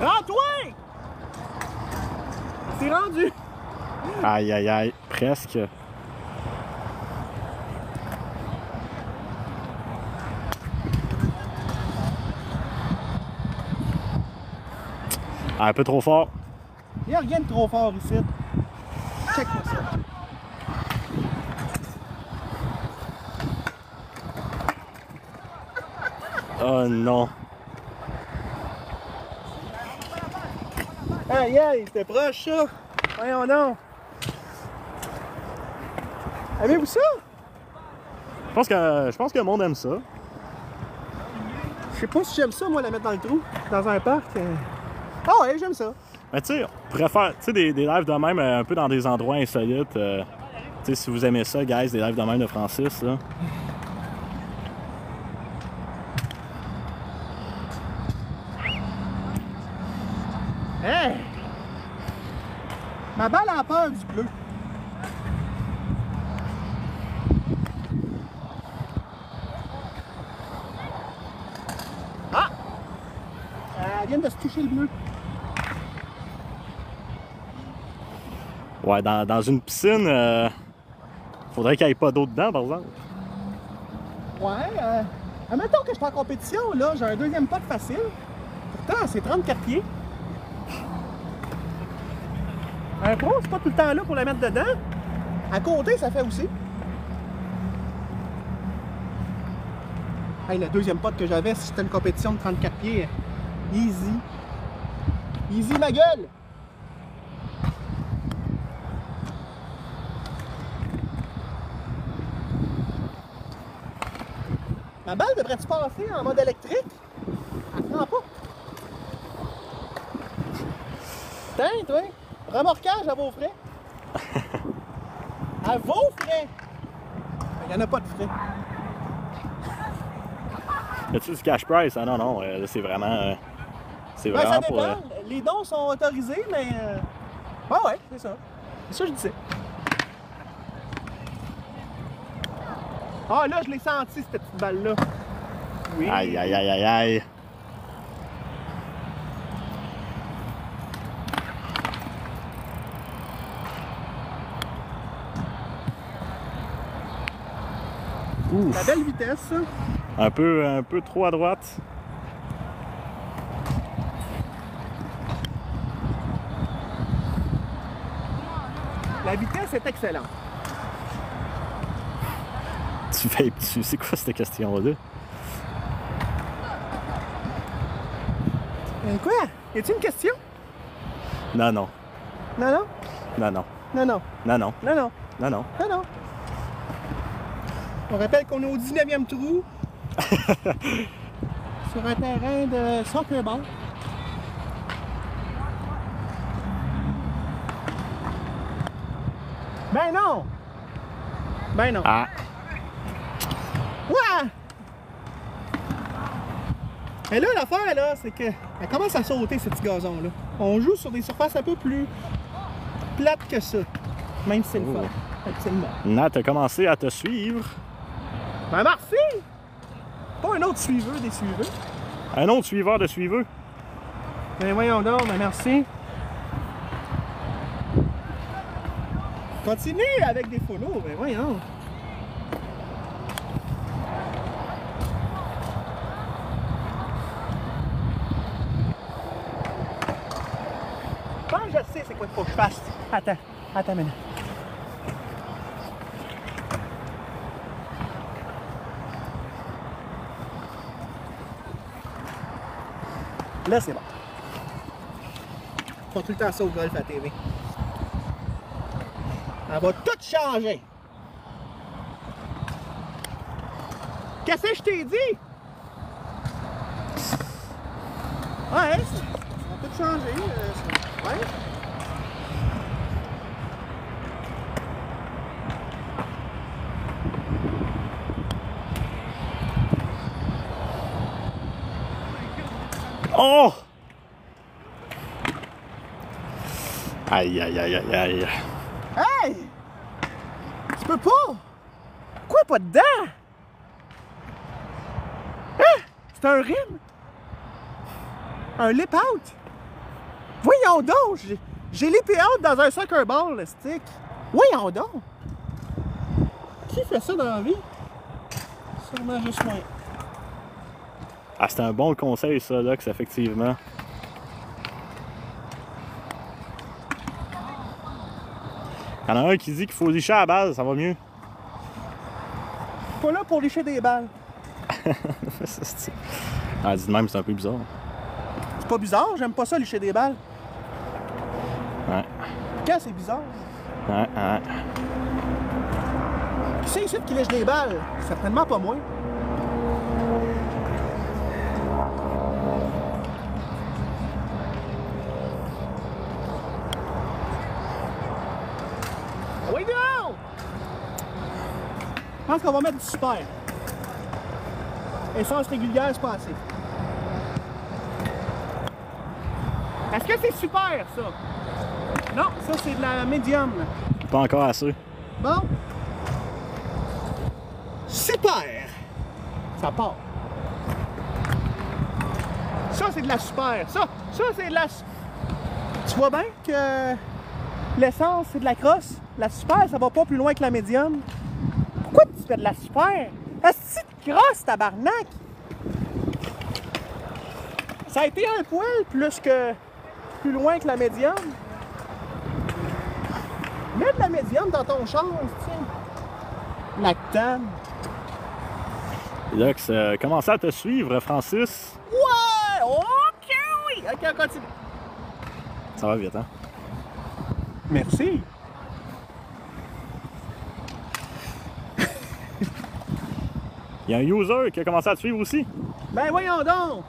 Rends-toi! C'est rendu! Aïe, aïe, aïe, presque. Un peu trop fort. Il n'y a rien de trop fort ici. Check-moi ça. Oh non. Aïe aïe, c'était proche ça! Voyons donc! Avez-vous ça? Je pense que le monde aime ça. Je sais pas si j'aime ça, moi, la mettre dans le trou, dans un parc. Ah ouais, j'aime ça. Mais tu sais, on pourrait faire des lives de même un peu dans des endroits insolites. Tu sais, si vous aimez ça, guys, des lives de même de Francis, là. Hey! Ma balle a peur du bleu. Ah! Elle vient de se toucher le bleu. Ouais, dans une piscine, faudrait qu'il n'y ait pas d'eau dedans, par exemple. Ouais, admettons que je suis en compétition, là, j'ai un deuxième pot facile. Pourtant, c'est 34 pieds. Un pro, c'est pas tout le temps là pour la mettre dedans. À côté, ça fait aussi. Hey, le deuxième pot que j'avais, si c'était une compétition de 34 pieds, easy. Easy, ma gueule! Ma balle devrait-tu passer en mode électrique? Elle prend pas. Tiens, toi, remorquage à vos frais. À vos frais! Il n'y en a pas de frais. Y a-tu du cash price? Ah non, non, là, c'est vraiment. C'est Ben, vraiment ça pour. dépend. Les dons sont autorisés, mais. Ah ouais, c'est ça. C'est ça que je disais. Ah là, je l'ai senti, cette petite balle-là. Oui. Aïe, aïe, aïe, aïe, aïe. Ouf. La belle vitesse, ça. Un peu trop à droite. La vitesse est excellente. Tu vapes-tu? C'est quoi cette question-là? Quoi? Y a-t-il une question? Non, non. Non, non? Non, non. Non, non. Non, non. Non, non. Non, non. Non, non. On rappelle qu'on est au 19e trou. Sur un terrain de soccer-ball. Ben non! Ben non. Ah. Ouais! Et là, l'affaire, là, c'est que elle commence à sauter, ce petit gazon-là. On joue sur des surfaces un peu plus plates que ça. Même si c'est le fun. Absolument. Nat a commencé à te suivre. Ben merci! Pas un autre suiveur des suiveurs. Un autre suiveur de suiveux. Ben voyons donc, ben merci. Continue avec des photos, ben voyons. Je pense que je sais c'est quoi qu'il faut que je fasse. Attends une minute. Là, c'est bon. Ils font tout le temps ça au golf à TV. Elle va tout changer. Qu'est-ce que je t'ai dit? Ouais, ça va tout changer. Ouais. Oh! Aïe, aïe, aïe, aïe, aïe. Hey! Tu peux pas! Quoi, pas dedans? Hein? C'est un rim? Un lip out? Voyons donc! J'ai lip out dans un soccer ball, le stick. Voyons donc! Qui fait ça dans la vie? Sûrement juste moi. Ah, c'est un bon conseil, ça, Lux, effectivement. Il y en a un qui dit qu'il faut licher à la balle, ça va mieux. Pas là pour licher des balles. Ah, dit de même, c'est un peu bizarre. C'est pas bizarre, j'aime pas ça licher des balles. Ouais. Quand c'est bizarre? Ouais, ouais. Qui c'est ici qui lèche des balles? Certainement pas moi. Oui, non! Je pense qu'on va mettre du super. Essence régulière, c'est pas assez. Est-ce que c'est super, ça? Non, ça, c'est de la médium. Pas encore assez. Bon. Super! Ça part. Ça, c'est de la super. Ça c'est de la... Tu vois bien que l'essence, c'est de la crosse. La super, ça va pas plus loin que la médium. Pourquoi tu fais de la super? Est-ce que tu crosse, tabarnak? Ça a été un poil plus loin que la médium. Mets de la médium dans ton char, tiens. Lactane. Lux, commencez à te suivre, Francis. Ouais! OK, oui! OK, on continue. Ça va vite, hein? Merci. Il y a un user qui a commencé à te suivre aussi. Ben voyons donc!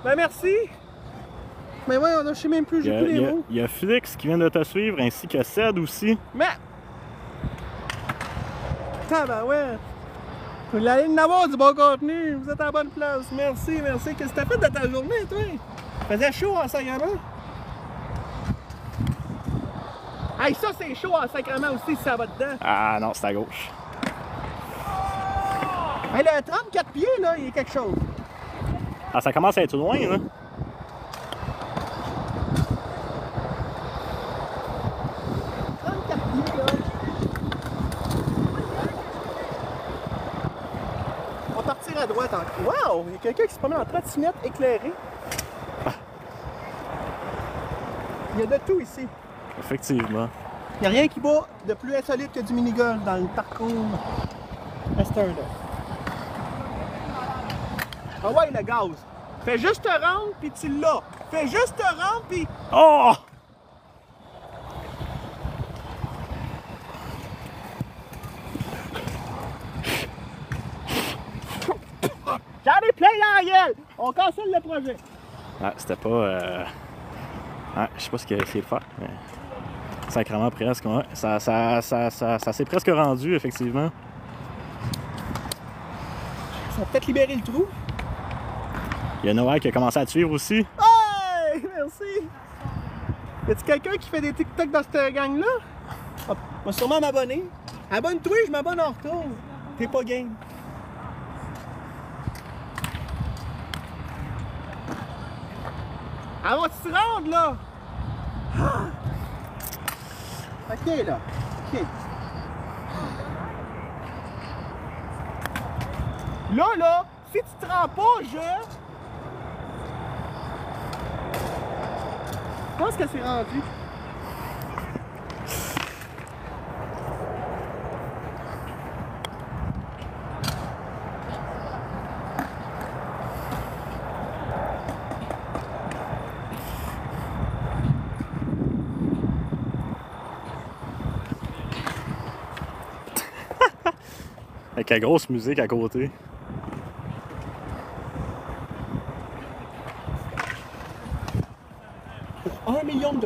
Ben merci! Ben voyons donc, je sais même plus, j'ai plus les mots. Il y a Flix qui vient de te suivre, ainsi que Ced aussi. Mais! Ouais. Vous allez en avoir du bon contenu, vous êtes à la bonne place. Merci, merci. Qu'est-ce que t'as fait de ta journée, toi? Faisait chaud en sacrament. Hey, ça c'est chaud en sacrament aussi si ça va dedans. Ah non, c'est à gauche. Hey, le 34 pieds, là, il y a quelque chose. Ah, ça commence à être loin, là. À droite en... Wow! Il y a quelqu'un qui se promène en trottinette éclairée. Il y a de tout ici. Effectivement. Il n'y a rien qui bat de plus insolite que du mini-golf dans le parcours à cette heure-là. Ah ouais, le gaz. Fais juste te rendre, puis tu l'as. Fais juste te rendre, puis... Oh! cancelle! On cancelle le projet. Ah, c'était pas... Ah, je sais pas ce qu'il a essayé de faire, mais... Sacrément presque, ouais. Ça s'est presque rendu, effectivement. Ils ont peut-être libéré le trou. Il y a Noël qui a commencé à te suivre aussi. Hey! Merci! Y a-t-il quelqu'un qui fait des TikTok dans cette gang-là? Ah, va sûrement m'abonner. Abonne-toi, je m'abonne en retour. T'es pas game. Ah, va-tu te rendre, là? Ah! OK, là. OK. Là, si tu te rends pas, je pense que c'est rendu. Avec la grosse musique à côté. Pour $1 million.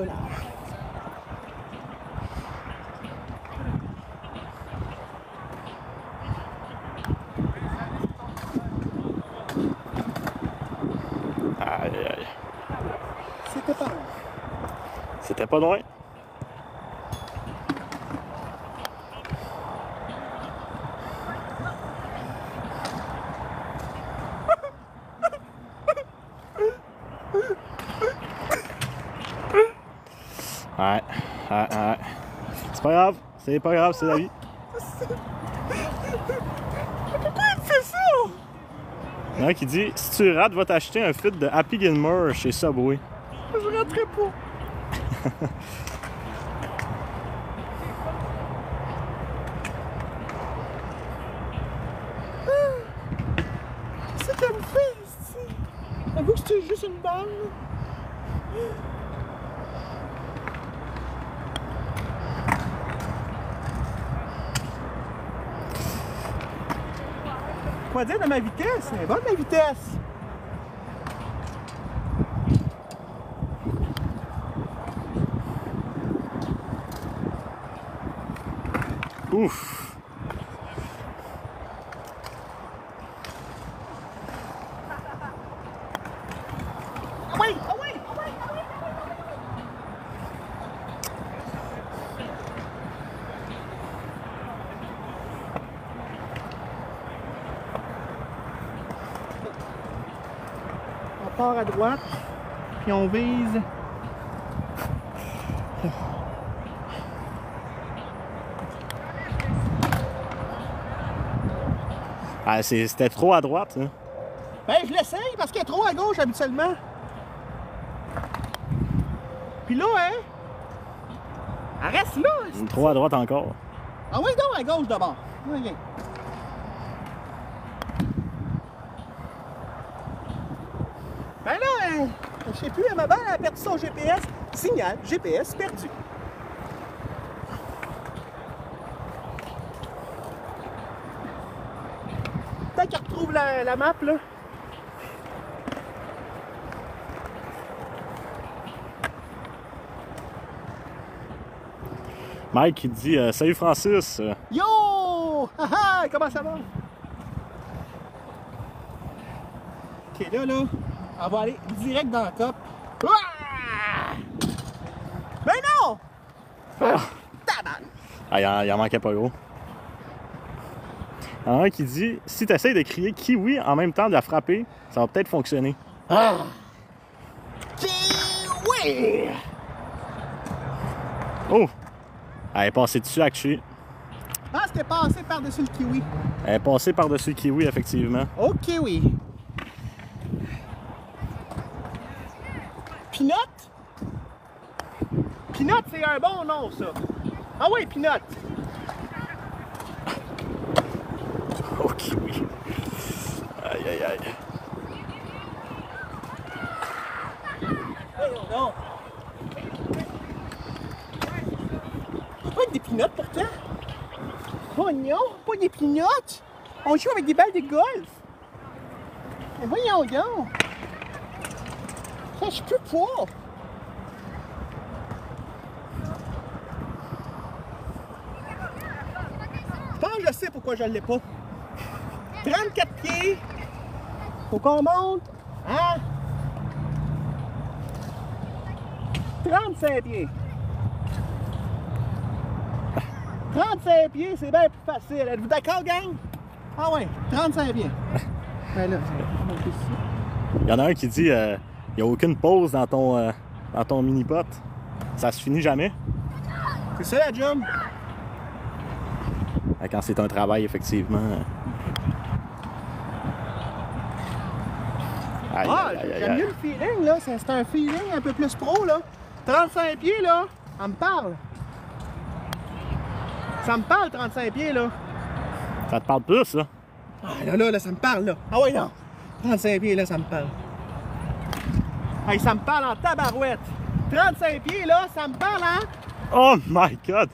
Aïe, aïe. C'était pas loin. C'était pas loin. Ouais. C'est pas grave, c'est la vie. Pourquoi il fait ça? Il y en a un qui dit, si tu rates, va t'acheter un fit de Happy Gilmore chez Subway. Je raterai pas. C'est qu'elle me fait ici. Avoue que c'était juste une balle. Quoi dire de ma vitesse? Elle est bonne ma vitesse! Ouf! Ah oui! Ah oui! On part à droite, puis on vise. Ah, c'était trop à droite, hein? Ben, je l'essaye parce qu'elle est trop à gauche habituellement. Puis là, hein? Elle reste là! Trop à droite encore. Ah oui, donc à gauche d'abord. Ok. Ben là, je sais plus, ma balle a perdu son GPS. Signal, GPS perdu. Peut-être qu'elle retrouve la map, là. Mike qui dit salut Francis. Yo! Haha! Comment ça va? Ok, là, on va aller direct dans le cop. Ah! Ben non! Ah, Tabarnak! il en manquait pas gros. Il y en a un qui dit si tu essaies de crier kiwi en même temps de la frapper, ça va peut-être fonctionner. Ah! Kiwi! Oh! Elle est passée dessus, actually. Je pense qu'elle est passée par-dessus le kiwi. Elle est passée par-dessus le kiwi, effectivement. Oh, kiwi! Peanut? Peanut, c'est un bon nom, ça. Ah oui, Peanut! Oh, kiwi. Aïe, aïe, aïe. Voyons donc. C'est pas des peanuts pourtant. Oh non, pas des peanuts. On joue avec des balles de golf. Mais voyons, gars! Ça, je peux pas! Je pense que je sais pourquoi je ne l'ai pas. 34 pieds. Faut qu'on monte à 35 pieds. 35 pieds, c'est bien plus facile. Êtes-vous d'accord, gang? Ah ouais, 35 pieds. Ben là, il y en a un qui dit il n'y a aucune pause dans ton mini-pot. Ça se finit jamais. c'est ça la job. Quand c'est un travail, effectivement. Aïe, Ah, aïe, aïe, j'aime aïe. mieux le feeling, là. C'est un feeling un peu plus pro, là. 35 pieds, là, ça me parle. Ça me parle, 35 pieds, là. Ça te parle plus, là? Ah, là, ça me parle, là. Ah oui, non. 35 pieds, là, ça me parle. Hey, ça me parle en tabarouette. 35 pieds, là, ça me parle, hein? Oh my God!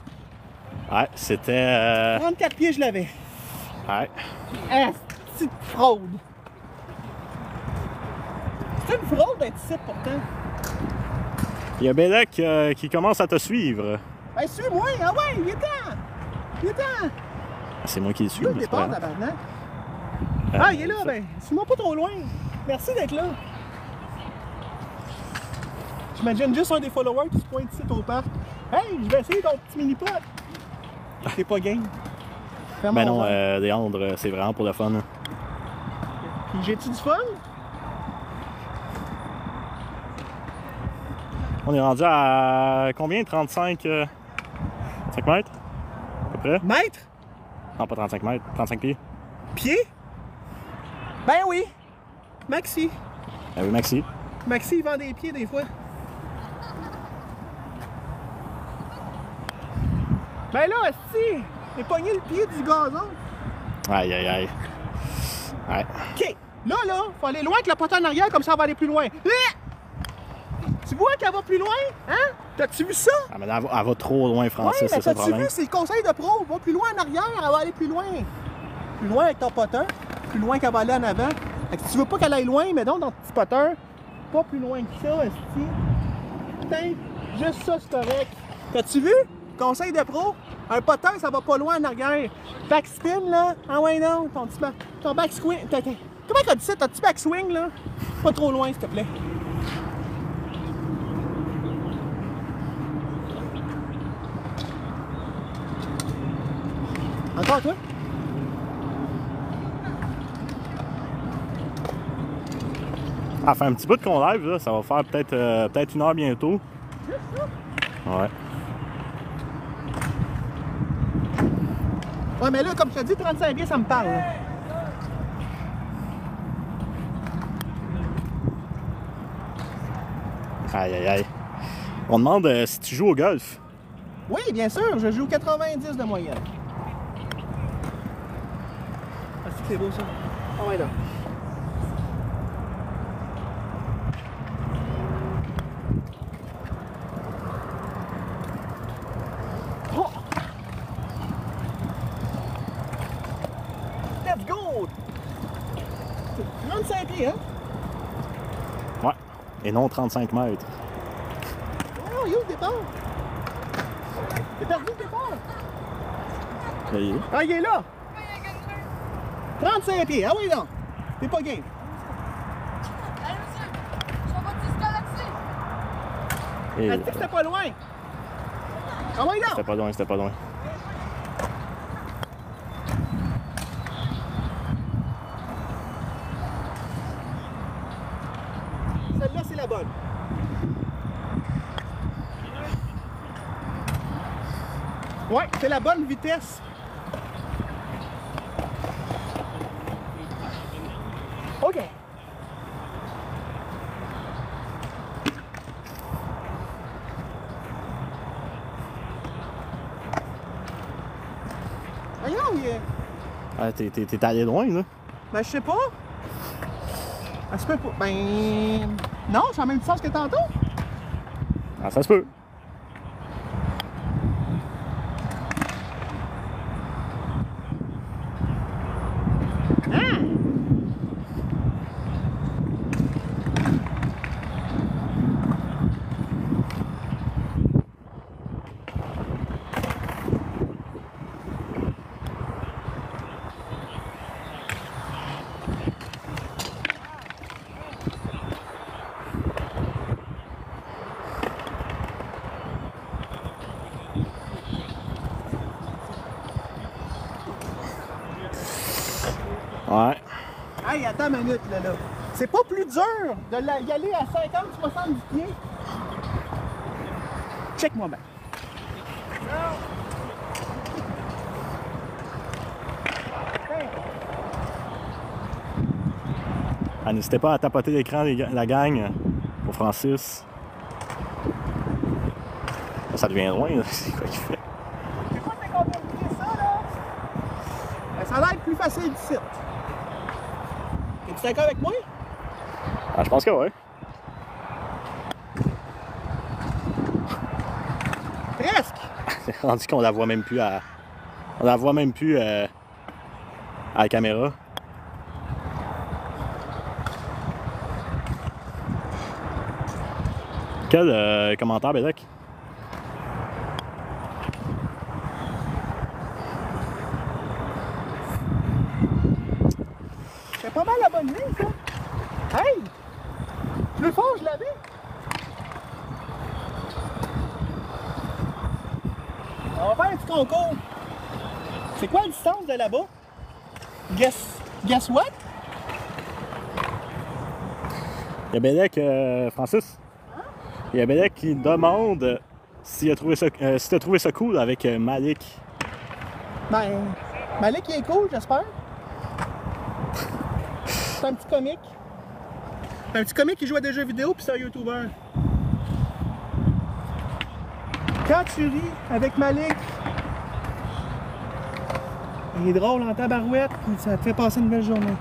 Ouais, c'était... 34 pieds, je l'avais. Ouais. Ah, petite fraude. C'est une fraude d'être ici, pourtant. Il y a Bélec qui commence à te suivre. Ben, suis-moi. Ah ouais, il est temps. Il est temps. C'est moi qui le suis. Là, le mais c'est pas départ, grave. tabarnak. Ah, il est là, ben. Suis-moi pas trop loin. Merci d'être là. J'imagine juste un des followers qui se pointe ici au parc. Hey, je vais essayer ton petit mini-pot. T'es pas game. Fais Ben mon non, verre. Léandre, c'est vraiment pour le fun. Hein. Puis j'ai-tu du fun? On est rendu à combien? 35 5 mètres? À peu près? Mètre? Non, pas 35 mètres, 35 pieds. Pied? Ben oui. Maxi. Ah oui, Maxi. Maxi, il vend des pieds des fois. Ben là, si, j'ai pogné le pied du gazon. Aïe, aïe, aïe. Ouais. OK. Là, faut aller loin avec le poteau en arrière, comme ça, on va aller plus loin. Tu vois qu'elle va plus loin? Hein? T'as-tu vu ça? Ah, mais elle va trop loin, Oui, Francis, mais c'est ça le t'as-tu problème. vu? C'est le conseil de pro. Va plus loin en arrière, elle va aller plus loin. Plus loin avec ton poteur, plus loin qu'elle va aller en avant. Fait que si tu veux pas qu'elle aille loin, mets donc dans ton petit poteur. Pas plus loin que ça, esti. Putain, juste ça, c'est correct. T'as-tu vu? Conseil de pro. Un poteur, ça va pas loin en arrière. Backspin, là. Ah ouais, non. Ton backswing. Comment t'as dit ça? Ton petit backswing, là? Pas trop loin, s'il te plaît. Encore, toi? Ah, fait un petit bout de qu'on live, là, ça va faire peut-être 1 heure bientôt. Ouais. Ouais, mais là, comme je te dis, 35 pieds, ça me parle. Là. Aïe, aïe, aïe. On demande si tu joues au golf. Oui, bien sûr, je joue 90 de moyenne. Ah, c'est beau ça. Ah ouais, là. Oh! Let's go! 35 pieds, hein? Ouais. Et non 35 mètres. Oh, il est où le départ? J'ai perdu le départ! Là, il est là. Ah, il est là! 35 pieds, ah oui, non! T'es pas game. Et Elle dit que c'était pas loin! Ah oui, non! c'était pas loin, c'était pas loin. Celle-là, c'est la bonne. Ouais, c'est la bonne vitesse. OK. Voyons, il est... Ah, t'es allé loin, là. Ben, je sais pas. Elle se peut pas. Ben... Non, c'est en même distance que tantôt. Ah, ça se peut. Ouais. Hey, attends une minute, là. C'est pas plus dur de y aller à 50-70 pieds. Check-moi bien. Ah, n'hésitez pas à tapoter l'écran, la gang, pour Francis. Ça devient loin, là. C'est quoi qu'il fait? C'est quoi c'est compliqué ça, là? Ben, ça a l'air plus facile d'ici. Es-tu d'accord avec moi? Ah, je pense que oui. Presque! C'est rendu qu'on la voit même plus à. On la voit même plus à la caméra. Quel commentaire, Bédec? C'est pas mal la bonne ligne, ça! Hey! Plus fort, je l'avais! On va faire un petit concours. C'est quoi la distance de là-bas? Guess what? Il y a Bédec, Francis. Hein? Il y a Bédec qui demande si t'as trouvé ça cool avec Malik. Ben, Malik il est cool, j'espère. C'est un petit comique. Un petit comique qui joue à des jeux vidéo puis c'est un YouTuber. Quand tu ris avec Malik, il est drôle en tabarouette puis ça te fait passer une belle journée.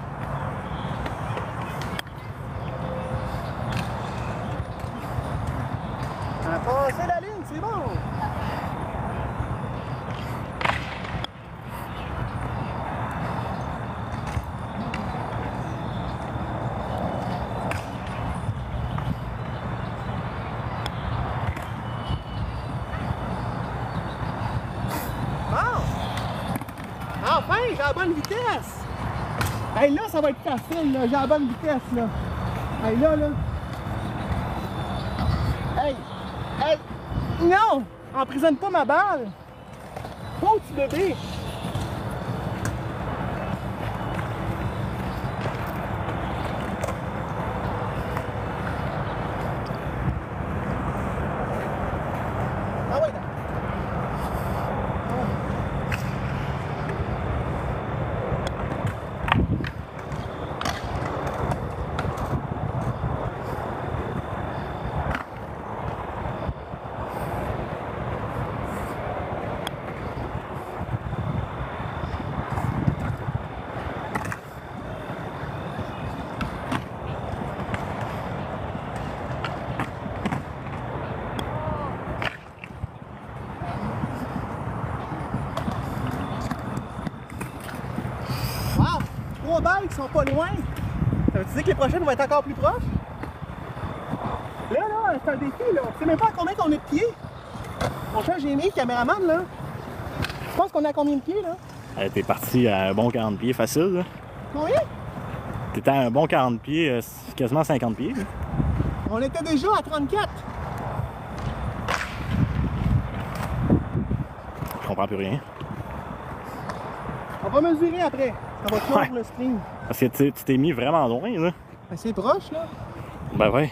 On a passé la ligne, c'est bon! Enfin, j'ai la bonne vitesse! Hey, là, ça va être facile, là. J'ai la bonne vitesse, là. Hey, là. Hey! Non! Emprisonne pas ma balle! Pauvre petit bébé! Ah ouais, wow! 3 balles qui sont pas loin! Ça veut dire que les prochaines vont être encore plus proches? Là, c'est un défi, là. Tu sais même pas à combien on est de pieds? Mon cher Jérémy, caméraman, là. Tu penses qu'on est à combien de pieds, là? T'es parti à un bon 40 pieds facile, là. Combien? T'étais à un bon 40 pieds, quasiment 50 pieds. Là. On était déjà à 34. Je comprends plus rien. On va mesurer après. Ça va clore le stream. Parce que tu t'es mis vraiment loin, là. Ben, c'est proche, là. Ben ouais.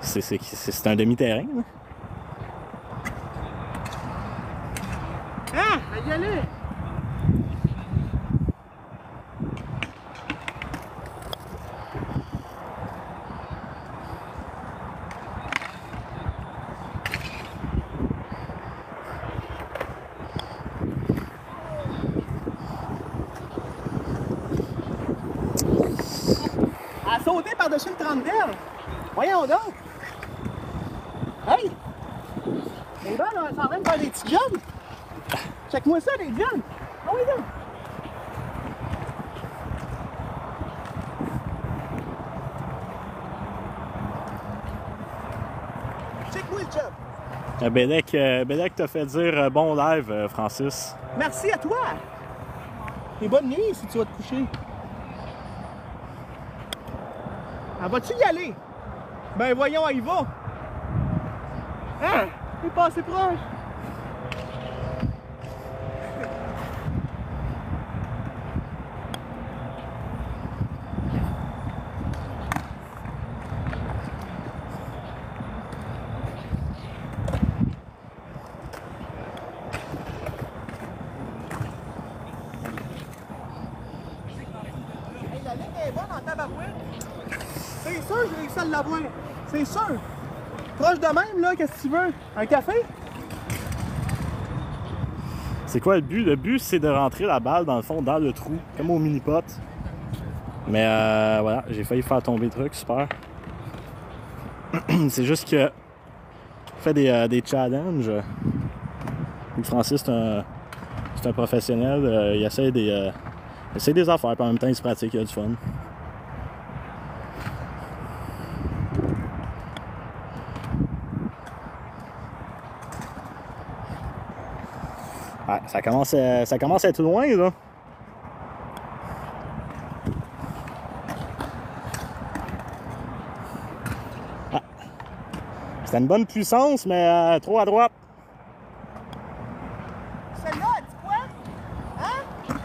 C'est un demi-terrain, là. Ah! On va y aller! À sauter par-dessus le 30 d'herbe. Voyons donc. Hey! Les balles, on est en train de faire des petits jumps. Check-moi ça, les jumps. Ah oui, donc. Check-moi le jump. Bédec t'a fait dire bon live, Francis. Merci à toi. Et bonne nuit si tu vas te coucher. Ah, vas-tu y aller? Ben voyons, il va. Hein? Il est pas assez proche. tabarouette. C'est sûr, j'ai réussi à l'avoir. C'est sûr. Proche de même, là, qu'est-ce que tu veux? Un café? C'est quoi le but? Le but, c'est de rentrer la balle, dans le fond, dans le trou, comme au mini-pot. Mais voilà, j'ai failli faire tomber le truc, super. C'est juste que fait des challenges. Francis, c'est un professionnel. Il essaie des affaires, puis en même temps, il se pratique, il a du fun. Ouais, ça commence à être loin, là. Ah. C'était une bonne puissance, mais trop à droite. Celle-là, elle dit quoi? Hein?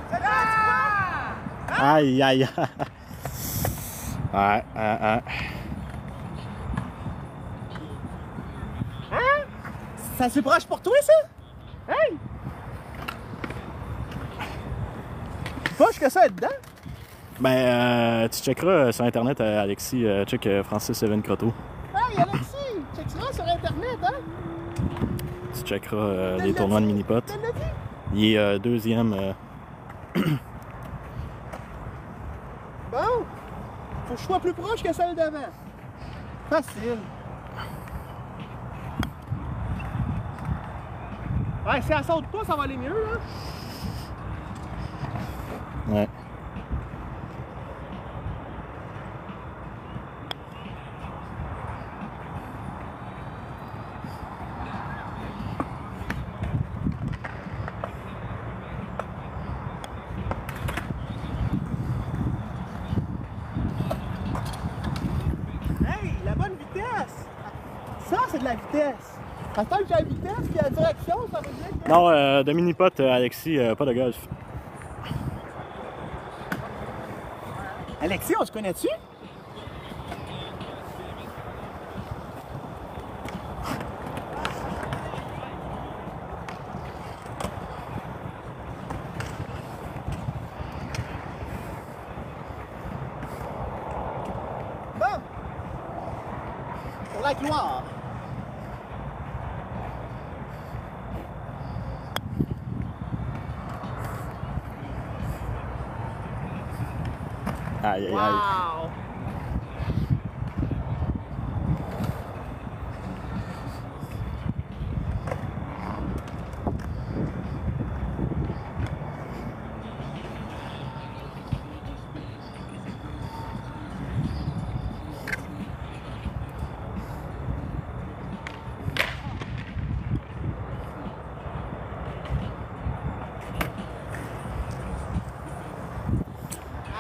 Celle-là, elle dit quoi? Hein? Aïe, aïe, aïe. Ouais, Hein? Ça c'est proche pour toi, ça? Hey! Poche que ça est dedans? Ben, tu checkeras sur Internet, Alexis, check Francis Evan Croteau. Hey, Alexis! Checkeras sur Internet, hein? Tu checkeras les tournois de mini-pot. Tu l'as dit? Il est deuxième. Bon! Faut que je sois plus proche que celle d'avant. Facile. Ouais, si elle saute pas, ça va aller mieux, là. Ouais. Hey, la bonne vitesse! Ça, c'est de la vitesse. Attends que j'ai la vitesse puis la direction, ça veut dire que... Non, de mini-pot, Alexis, pas de golf. Alexis, on se connaît-tu? Bon! Pour la gloire! Aïe, aïe, aïe. Wow!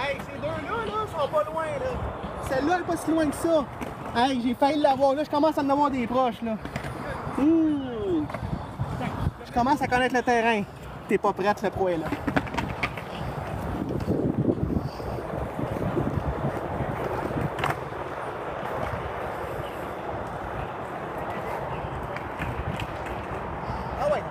Hey, ces deux-là, sont pas loin, là. Celle-là, elle est pas si loin que ça. Hey, j'ai failli l'avoir, là. Je commence à en avoir des proches, là. Je commence à connaître le terrain. T'es pas prête, le pro est là. Ah ouais.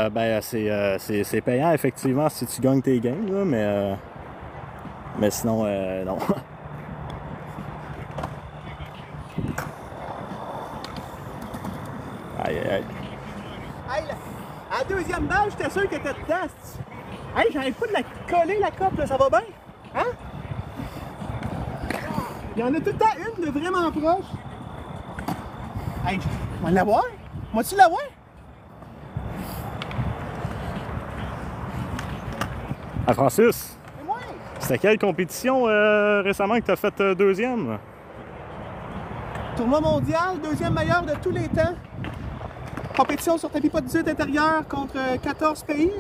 Ben, c'est payant, effectivement, si tu gagnes tes games, là, mais sinon, non. Aïe, aïe, aïe. Hey, à la deuxième balle, j'étais sûr que t'étais dedans. Hey, j'arrive pas de la coller, la cope, là. Ça va bien? Hein? Il y en a tout le temps une de vraiment proche. Hey, on va l'avoir? Moi-tu l'avoir? Ah, Francis, C'est moi! c'était quelle compétition récemment que tu as fait deuxième? Tournoi mondial, deuxième meilleur de tous les temps. Compétition sur tapis pas 18 intérieur contre 14 pays.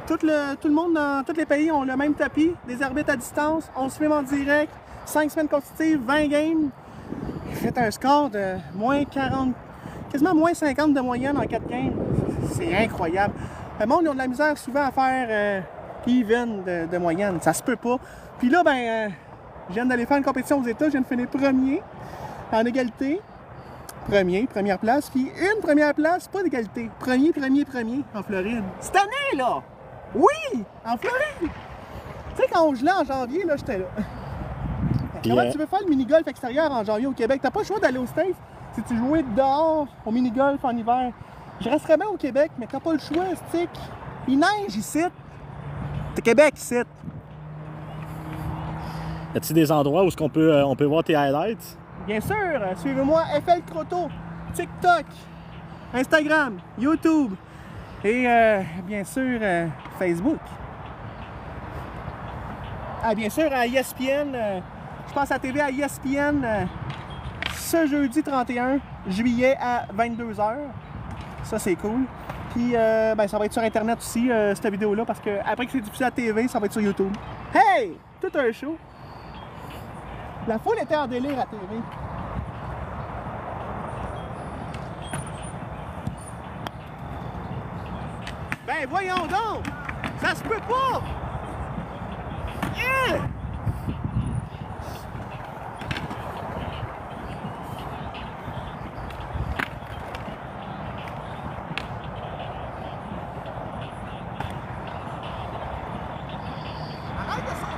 Tout le monde dans tous les pays ont le même tapis, des arbitres à distance, on se filme en direct, 5 semaines consécutives, 20 games. J'ai fait un score de moins 40, quasiment moins 50 de moyenne en 4 games. C'est incroyable. Le monde, ils ont de la misère souvent à faire even de moyenne. Ça se peut pas. Puis là, ben, je viens d'aller faire une compétition aux États. Je viens de finir premier en égalité. Première place. Puis une première place, pas d'égalité. Premier en Floride. Cette année, là! Oui! En Floride! Tu sais, quand on gelait en janvier, là, j'étais là. Comment tu veux faire le mini-golf extérieur en janvier au Québec? T'as pas le choix d'aller aux States si tu jouais dehors au mini-golf en hiver. Je resterais bien au Québec, mais t'as pas le choix, stick. Il neige ici. C'est Québec ici. Y a-t-il des endroits où on peut voir tes highlights? Bien sûr, suivez-moi FL Croteau, TikTok, Instagram, YouTube et bien sûr Facebook. Ah, bien sûr à ESPN, je passe à la TV à ESPN ce jeudi 31 juillet à 22h. Ça c'est cool. Puis ben, ça va être sur internet aussi cette vidéo-là parce que après que c'est diffusé à la TV, ça va être sur YouTube. Hey! Tout un show! La foule était en délire à TV. Ben voyons donc! Ça se peut pas! Yeah! Arrête de sauter!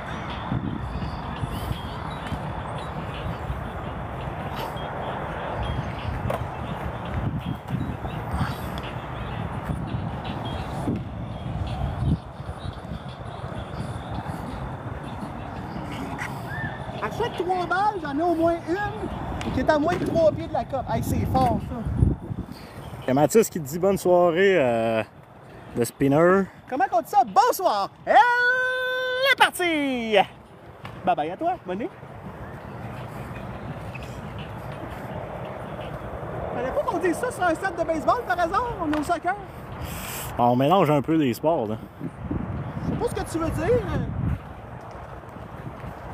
À chaque 3 balles, j'en ai au moins une qui est à moins de 3 pieds de la cope. Hey, c'est fort, ça. Il y a Mathis qui te dit bonne soirée de spinner. Comment on dit ça? Bonsoir! Elle est partie! Bye bye à toi, Monet. Fallait pas qu'on dise ça sur un stade de baseball, par hasard? On est au soccer. On mélange un peu les sports, là. Je sais pas ce que tu veux dire.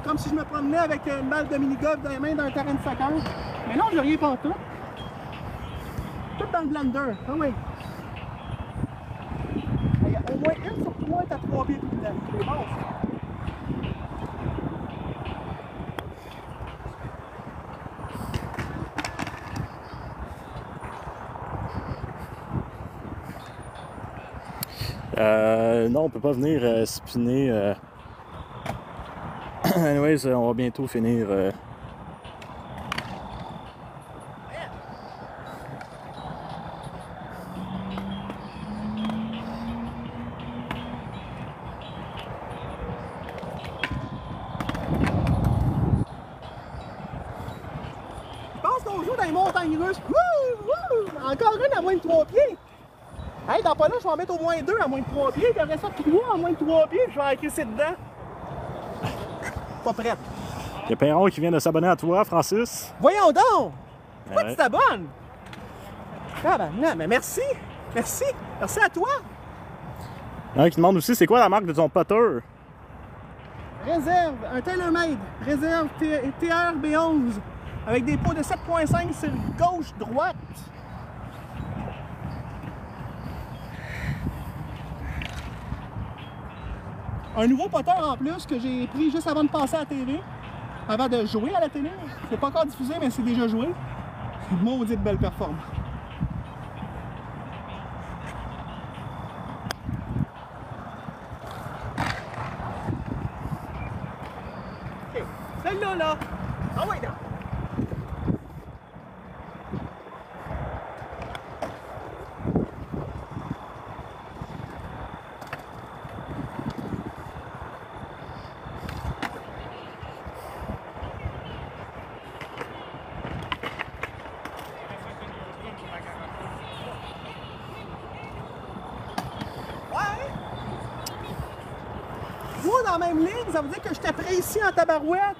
Comme si je me promenais avec une balle de mini-golf dans les mains d'un terrain de soccer. Mais non, j'ai rien pas tout. Tout dans le blender. Ah oui. Il y a au moins une sur 3 est à 3 pieds tout le temps. C'est bon, ça. Non, on peut pas venir spinner. Anyways, on va bientôt finir. Je pense qu'on joue dans les montagnes russes. Wouh! Wouh! Encore une à moins de 3 pieds. Hey, dans pas là, je vais en mettre au moins 2 à moins de 3 pieds. Puis après ça, 3 à moins de 3 pieds. Je vais écrisser dedans. Pas prête. Il y a Perron qui vient de s'abonner à toi, Francis. Voyons donc! Pourquoi Ouais. tu t'abonnes? Ah ben non, mais merci! Merci! Merci à toi! Il y en a qui demande aussi c'est quoi la marque de ton putter? Réserve, un TaylorMade. Réserve TRB11 avec des pots de 7.5 sur gauche-droite. Un nouveau putter en plus que j'ai pris juste avant de passer à la télé. Avant de jouer à la télé. C'est pas encore diffusé, mais c'est déjà joué. Maudite belle performance. OK. Celle-là, là. Ah ouais, là. Moi, dans la même ligne, ça veut dire que je t'apprécie en tabarouette.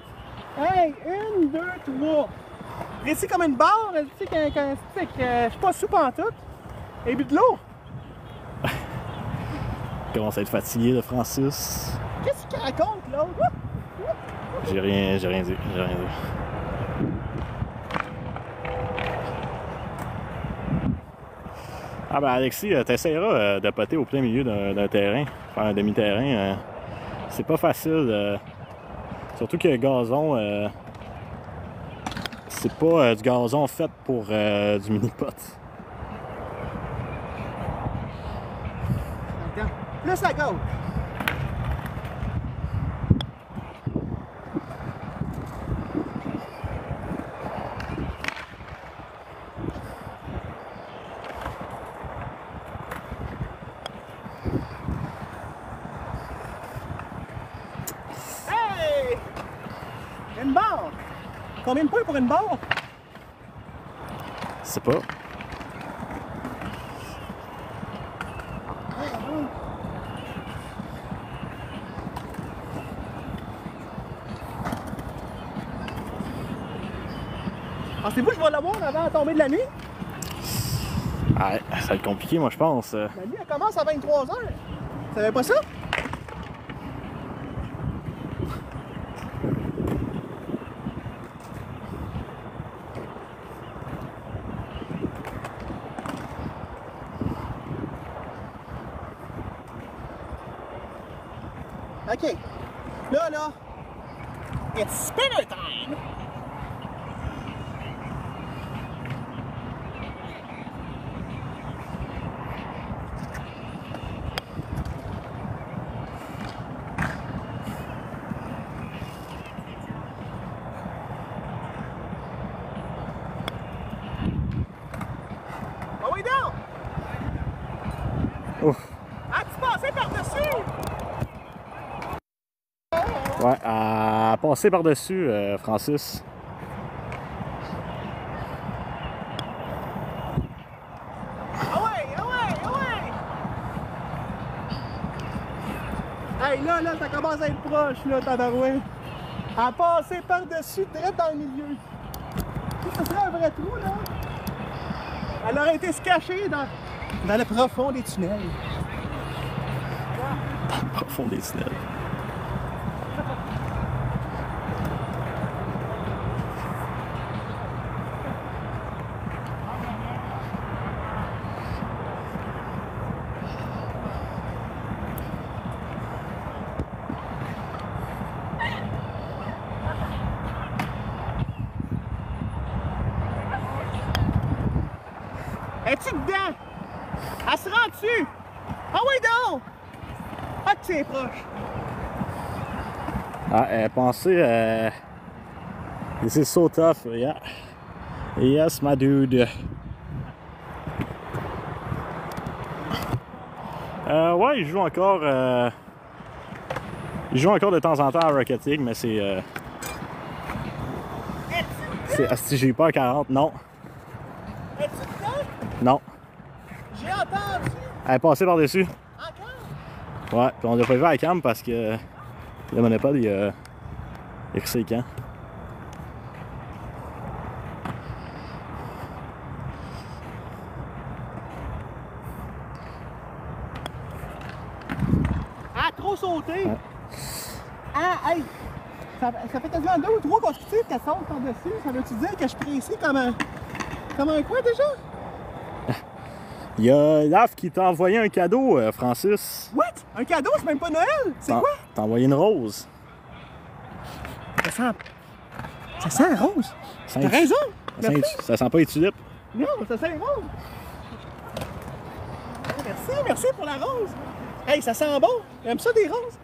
Hey, 1, 2, 3. Précis comme une barre, tu sais, que je suis pas soupe en tout. Et puis de l'eau. Il commence à être fatigué, le Francis. Qu'est-ce qu'il raconte, là? J'ai rien dit. Ah ben Alexis, t'essaieras de poter au plein milieu d'un terrain, faire un demi-terrain. C'est pas facile. Surtout que le gazon, c'est pas du gazon fait pour du mini-pot. Plus à gauche. Hey! Une barre! Combien de points pour une barre? Je sais pas. Pensez-vous que je vais l'avoir avant la tombée de la nuit? Ah, ça va être compliqué, moi, je pense. La nuit, elle commence à 23 h. Tu savais pas ça? OK. Là, it's spinner time! Ah oui, donc! Ouf. Ah, tu passais par-dessus! Ouais, à passer par-dessus, Francis. Ah ouais! Hey, là, ça commence à être proche, là, tabarouette. À passer par-dessus, direct dans le milieu. Ça serait un vrai trou, là. Elle aurait été se cacher dans le profond des tunnels. Profond des tunnels. Es-tu dedans? Elle se rend dessus! Ah oui, donc! Ah, que c'est proche! Ah, pensez, this is so tough, yeah. Yes, my dude. Ouais, il joue encore de temps en temps à Rocket League, mais c'est si j'ai eu peur 40, non. Es-tu dedans? Non. J'ai entendu! Elle est passée par-dessus. Encore? Ouais, puis on l'a pas vu à la cam parce que le monopole, il a crissé le camp. Ah, trop sauté! Ouais. Ah, hey! Ça fait quasiment 2 ou 3 consécutifs qu'elle saute par-dessus. Ça veut-tu dire que je suis précis comme un quoi déjà? Il y a Laf qui t'a envoyé un cadeau, Francis. What? Un cadeau? C'est même pas Noël? C'est quoi? T'as envoyé une rose. Ça sent rose. T'as raison. Ça sent pas les tulipes. Non, ça sent rose. Merci pour la rose. Hey, ça sent bon. J'aime ça des roses.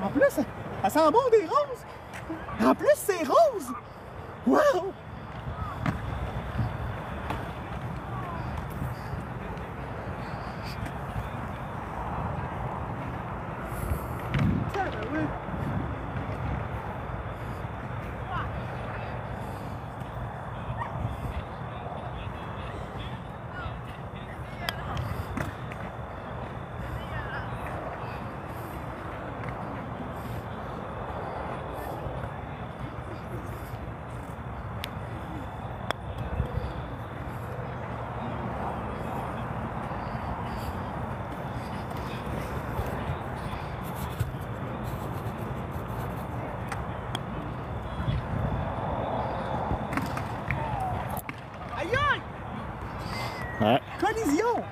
En plus, ça sent bon des roses. En plus, c'est rose. Wow! Ouais. Collision!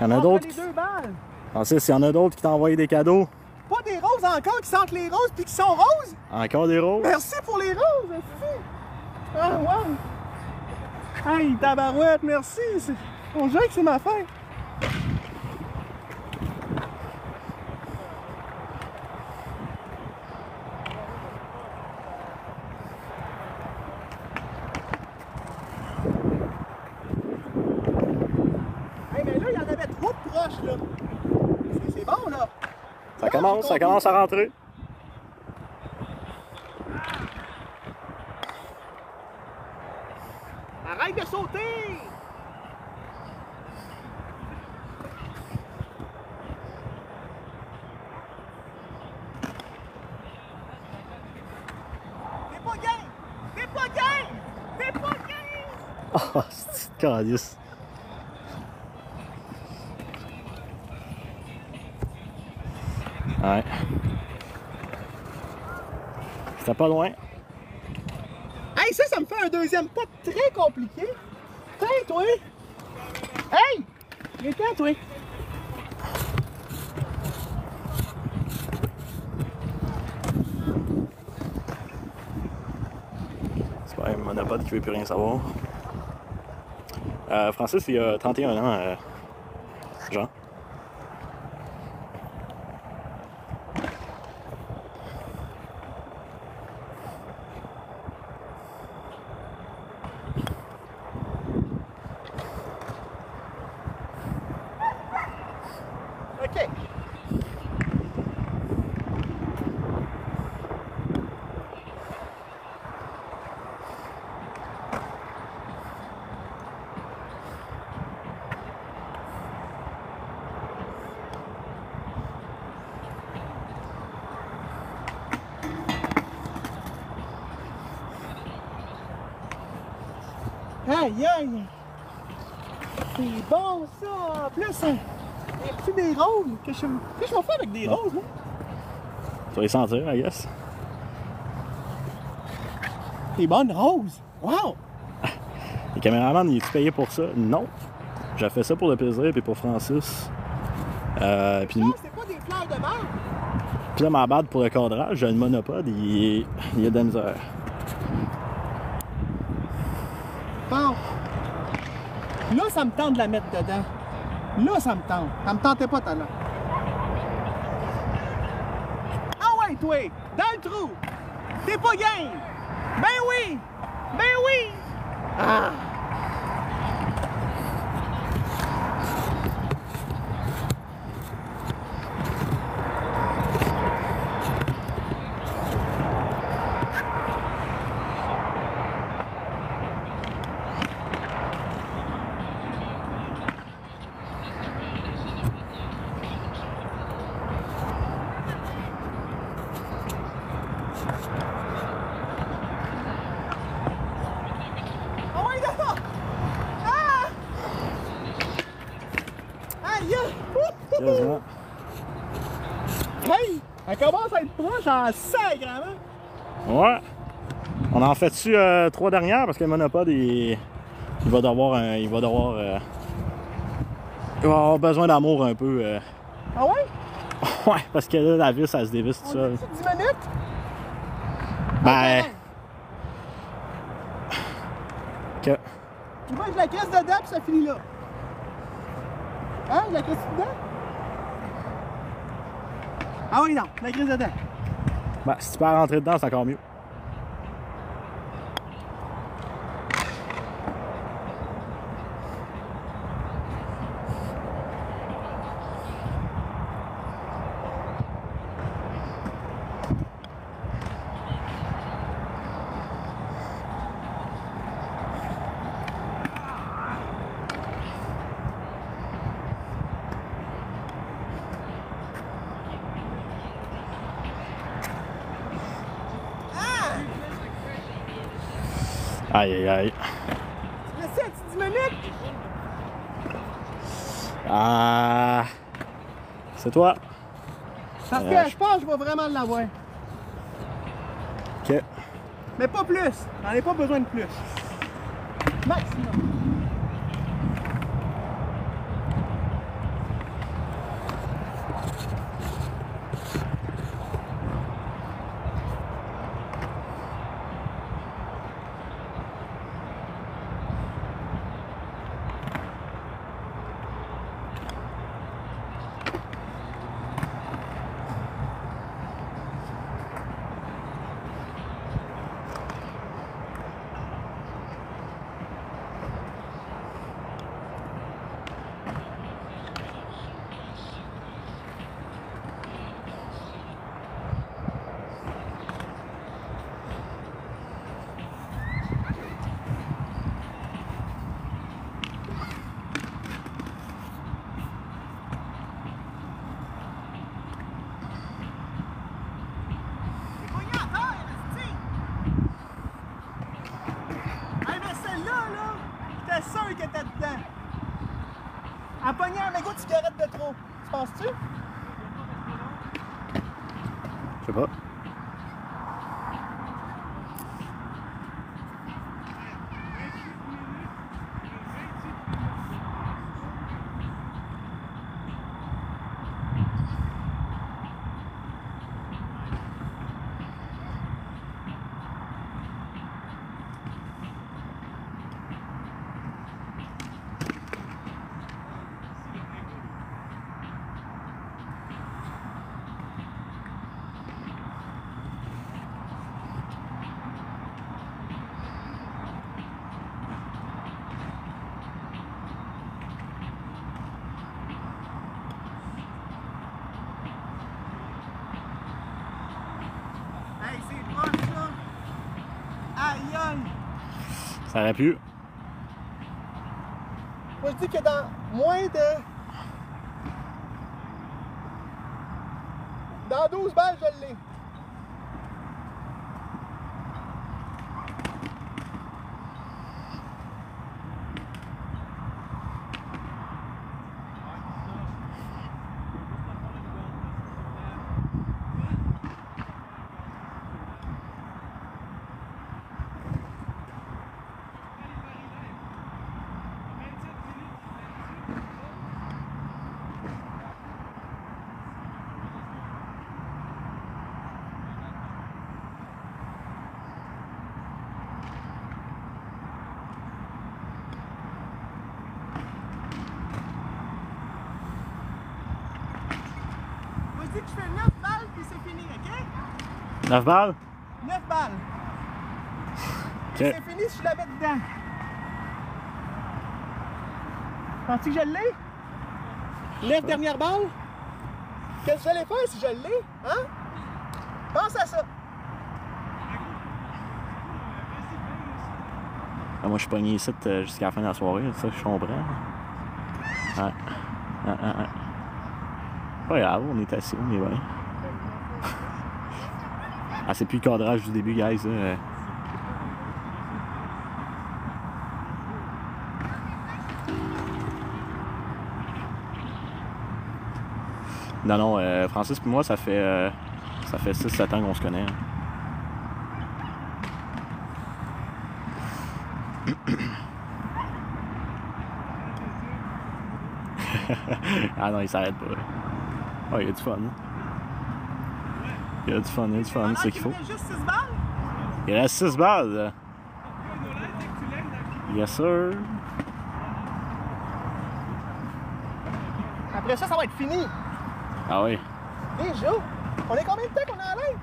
Il y en a Entre d'autres. les deux balles. Francis, il y en a d'autres qui t'ont envoyé des cadeaux. Pas des roses encore qui sentent les roses puis qui sont roses? Encore des roses? Merci pour les roses, merci! Ah, wow! Hey, tabarouette, merci! On dirait que c'est ma fête! Hey, mais là, il y en avait trop de proches, là! C'est bon, là! Ça commence à rentrer. Arrête de sauter! T'es pas game! T'es pas game! T'es pas game! Oh, c'est une calice. Ouais. C'était pas loin. Hey, ça me fait un deuxième pot très compliqué. Tiens, toi! Hey! Viens, toi! C'est pas un monopode qui veut plus rien savoir. Francis, il a 31 ans, Jean. OK. Aïe, aïe! C'est bon, ça! En plus, c'est des roses. Qu'est-ce que je vais faire avec des roses, moi? Tu vas les sentir, I guess. Des bonnes roses! Wow! Les caméramans, ils sont payés pour ça? Non. J'ai fait ça pour le plaisir et pour Francis. Puis Non, c'est pas des fleurs de mer! là, ma bad pour le cadrage, j'ai le monopode, il y a de la misère. Bon. Là, ça me tente de la mettre dedans. Là, ça me tente. Ça me tentait pas tout à l'heure. Ah ouais, toi! Dans le trou! T'es pas game! Ben oui! Ben oui! Ah! Ah ouais, d'accord! Ah! Aïe! Quasiment. Hey! Elle commence à être proche en sacrement! Ouais. On en fait-tu 3 dernières parce que le monopode, il va devoir avoir besoin d'amour un peu. Ah ouais? Ouais, parce que là, la vis, elle se dévisse tout On seul. dit 10 minutes? Ben. Que. Tu vois, je la crisse dedans puis ça finit là. Hein? Je la crisse dedans? Ah oui, non, je la crisse dedans. Ben, si tu peux rentrer dedans, c'est encore mieux. Aïe, aïe, aïe. Le 7, 10 minutes? Ah. C'est toi. Parce que je pense que je vais vraiment l'avoir. Ok. Mais pas plus. J'en ai pas besoin de plus. Maximum. pogné un mégot de cigarette de trop. Tu penses-tu? Je sais pas. Hey, c'est proche, ça! Aïe, aïe! Ça aurait pu. Moi, je dis que dans moins de... Dans 12 balles, je l'ai. Moi, je dis que je fais 9 balles puis c'est fini, OK? 9 balles? 9 balles. OK. C'est fini si je la mets dedans. Penses-tu que je l'ai? 9 dernières balles? Qu'est-ce que j'allais faire si je l'ai? Hein? Pense à ça. Ah, moi, je suis pogné ici jusqu'à la fin de la soirée, ça, je comprends. Ouais. Ouais. Pas grave, on est assis, on est bien. Ah, c'est plus le cadrage du début, guys. Là. Non, Francis et moi, ça fait 6-7 ans qu'on se connaît. Hein. Ah non, il s'arrête pas. Oh, il y a du fun. Il y a du fun, c'est ce qu'il faut. Il reste juste 6 balles? Il reste 6 balles. Yes, sir. Après ça, ça va être fini. Ah oui. Déjà? On est combien de temps qu'on est en ligne?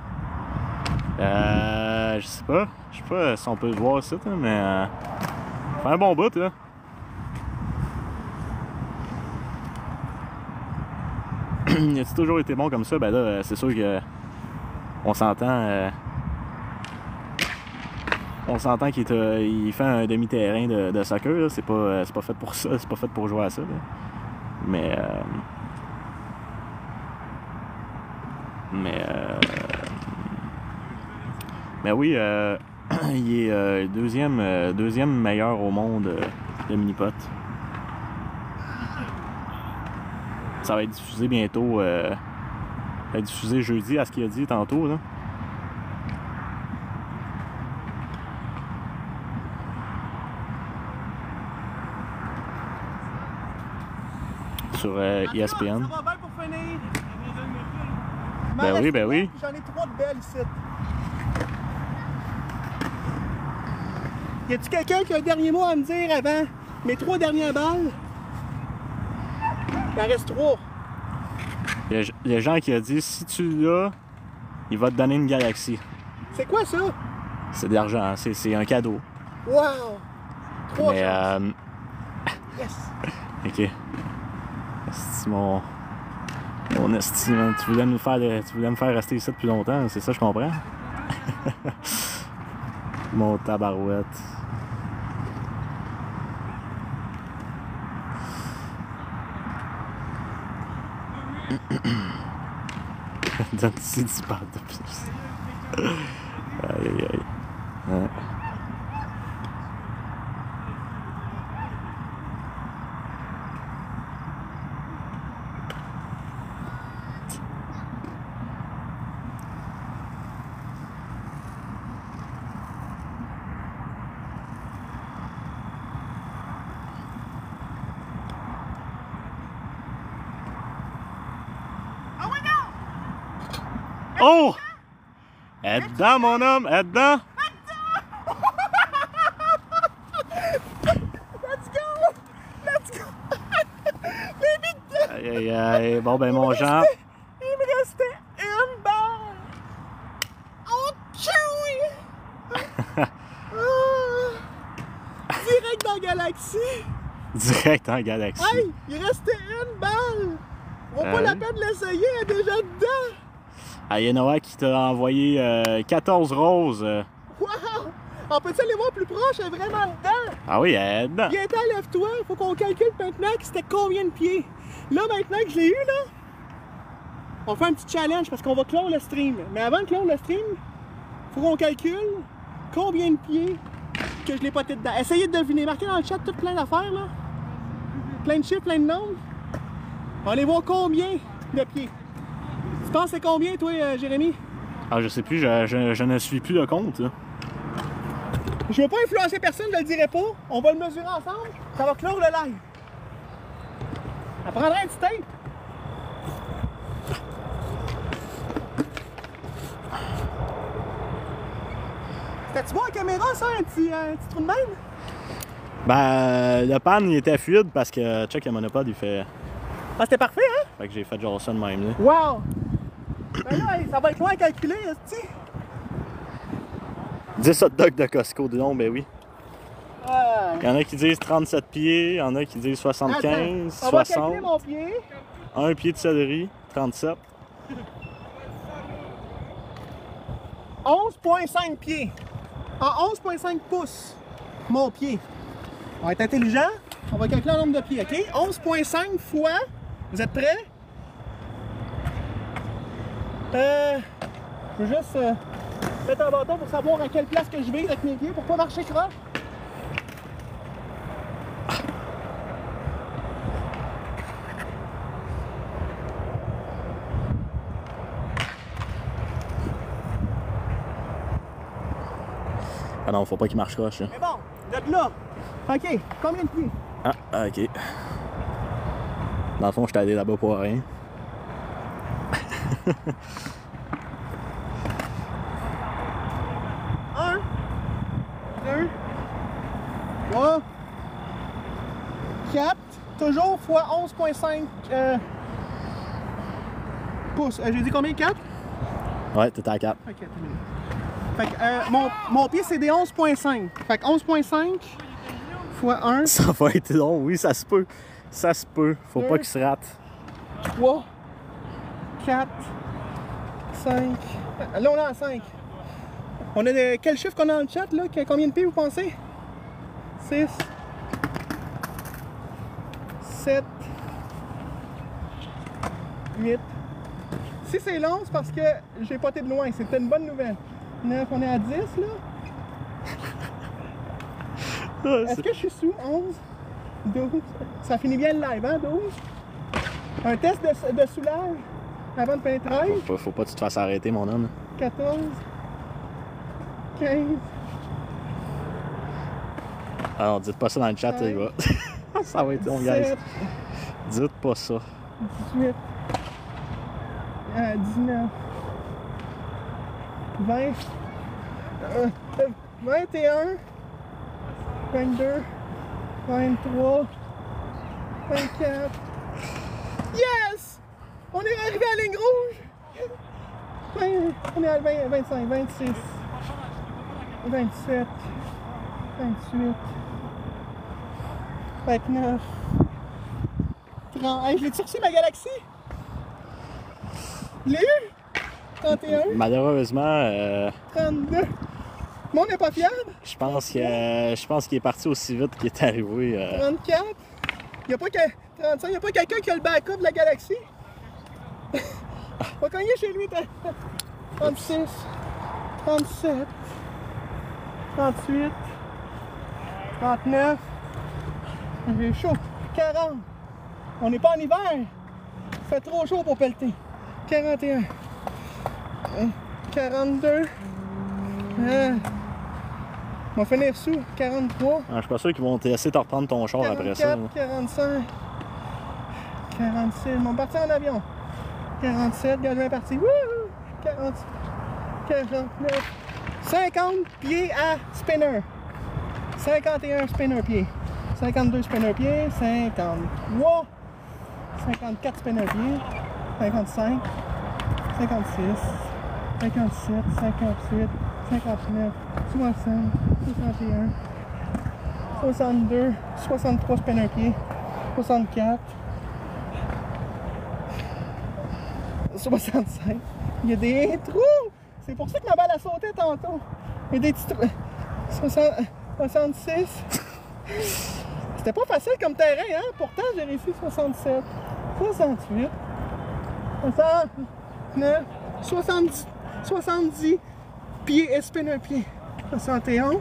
Je sais pas. Je sais pas si on peut le voir ça, mais... ça fait un bon bout, là. Il a toujours été bon comme ça? Ben là, c'est sûr que... on s'entend... on s'entend qu'il il fait un demi-terrain de soccer, là. C'est pas fait pour ça. C'est pas fait pour jouer à ça, là. Mais... Mais oui, il est deuxième meilleur au monde de mini-pot. Ça va être diffusé bientôt. Ça va être diffusé jeudi, à ce qu'il a dit tantôt. Là. Sur ESPN. Ça va bien pour finir. Ben oui. J'en ai 3 de belles ici. Y a-tu quelqu'un qui a un dernier mot à me dire avant mes 3 dernières balles? Il en reste 3. Il y a Jean qui a dit, si tu l'as, il va te donner une galaxie. C'est quoi ça? C'est de l'argent, c'est un cadeau. Wow! 3 Mais Yes! ok. C'est mon estime. Tu voulais me faire rester ici depuis longtemps, c'est ça, je comprends. Mon tabarouette. Donne-tu 10 balles de plus. Aïe. Ouais. Oh! Elle est dedans, mon homme! Elle est dedans! Let's go! Let's go! Aïe, aïe, aïe. Bon, ben, mon Jean. Il me restait une balle! Oh, Chewie! Direct dans la galaxie! Direct en galaxie. Hey! Il restait une balle! Vaut pas la peine de l'essayer, elle est déjà dedans! Ah, Yenoa qui t'a envoyé 14 roses. Wow! On peut-tu aller voir plus proche? Elle est vraiment dedans! Ah oui, elle est dedans. Viens-t'en, lève-toi! Faut qu'on calcule maintenant que c'était combien de pieds. Là, maintenant que je l'ai eu, là, on fait un petit challenge parce qu'on va clore le stream. Mais avant de clore le stream, faut qu'on calcule combien de pieds que je l'ai pas dedans. Essayez de deviner. Marquez dans le chat tout plein d'affaires, là. Plein de chiffres, plein de nombres. On va aller voir combien de pieds. Tu penses c'est combien, toi, Jérémy? Ah, je sais plus, je ne suis plus le compte, là. Je veux pas influencer personne, je le dirai pas. On va le mesurer ensemble. Ça va clore le live. Ça prendrait un petit tape. C'était-tu bon la caméra, ça? Un petit trou de même? Ben, le pan, il était fluide parce que, check, le monopode, il fait... Ah, c'était parfait, hein? Fait que j'ai fait genre ça de même, là. Wow! Ben là, ça va être loin à calculer, tu sais. 10 hot dogs de Costco, dis donc, ben oui. Ah. Il y en a qui disent 37 pieds, il y en a qui disent 75, Attends, on va 60. calculer mon pied. Un pied de céleri, 37. 11,5 pieds. En 11,5 pouces, mon pied. On va être intelligent. On va calculer le nombre de pieds, OK? 11,5 fois... Vous êtes prêts? Je veux juste mettre un bâton pour savoir à quelle place que je vais avec mes pieds pour pas marcher croche. Ah non, faut pas qu'il marche croche, là. Mais bon, vous êtes là. OK, combien de pieds? Ah, ok. Dans le fond, j'étais allé là-bas pour rien. Un, 2, 3, 4, toujours fois 11,5 pouces. J'ai dit combien? 4? Ouais, t'étais à 4. Ok, attends une minute. Fait que, mon pied, c'est des 11,5. Fait que 11,5 fois 1, Ça va être long, oui, ça se peut. Ça se peut. Faut pas qu'il se rate. 3, 4, 5. Là, on est à 5. On a quel chiffre qu'on a dans le chat, là? Combien de pieds, vous pensez? 6, 7, 8. Si c'est long, c'est parce que j'ai pas été de loin. C'était une bonne nouvelle. 9, on est à 10, là. Est-ce que je suis sous 11? 12? Ça finit bien le live, hein? 12? Un test de soulage avant de faire 13. Faut pas que tu te fasses arrêter, mon homme. 14. 15. Alors, dites pas ça dans le chat, les gars. Ça va être long, guys. 17, Dites pas ça. 18. 19. 20. 21. 22. 23. 24. Yes! On est arrivé à la ligne rouge! On est à 20, 25, 26, 27, 28, 29, 30. Hey, je l'ai-tu reçu, ma galaxie? Je l'ai eu? 31, Malheureusement, 32. Le monde n'est pas fiable? je pense qu'il est parti aussi vite qu'il est arrivé. 34. Il n'y a pas que 35. Il n'y a pas quelqu'un qui a le backup de la galaxie? On va cogner chez lui. 36, 37, 38, 39. J'ai chaud. 40. On n'est pas en hiver. Il fait trop chaud pour pelleter. 41. 42. On va finir sous. 43. Je suis pas sûr qu'ils vont essayer de te reprendre ton char après ça. 44, 45. 46. On va partir en avion. 47. Gazouin est parti. Wouhou! 40, 49, 50 pieds à spinner. 51 spinner pieds. 52 spinner pieds. 53. 54 spinner pieds. 55. 56. 57. 58. 59. 60. 61. 62. 63 spinner pieds. 64. 65. Il y a des trous! C'est pour ça que ma balle a sauté tantôt. Il y a des petits trous. 66. C'était pas facile comme terrain, hein? Pourtant, j'ai réussi 67. 68. 69. 70 pieds et spinner pieds. 71.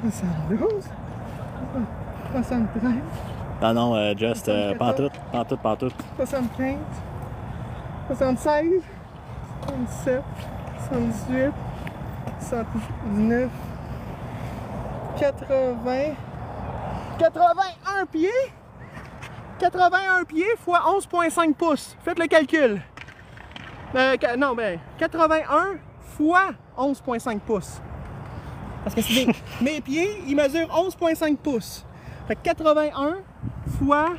72. 73. Non, just pantoute. 75. 76, 77, 78, 79, 80, 81 pieds. 81 pieds fois 11,5 pouces. Faites le calcul. 81 fois 11,5 pouces. Parce que c'est mes pieds, ils mesurent 11,5 pouces. Fait que 81 fois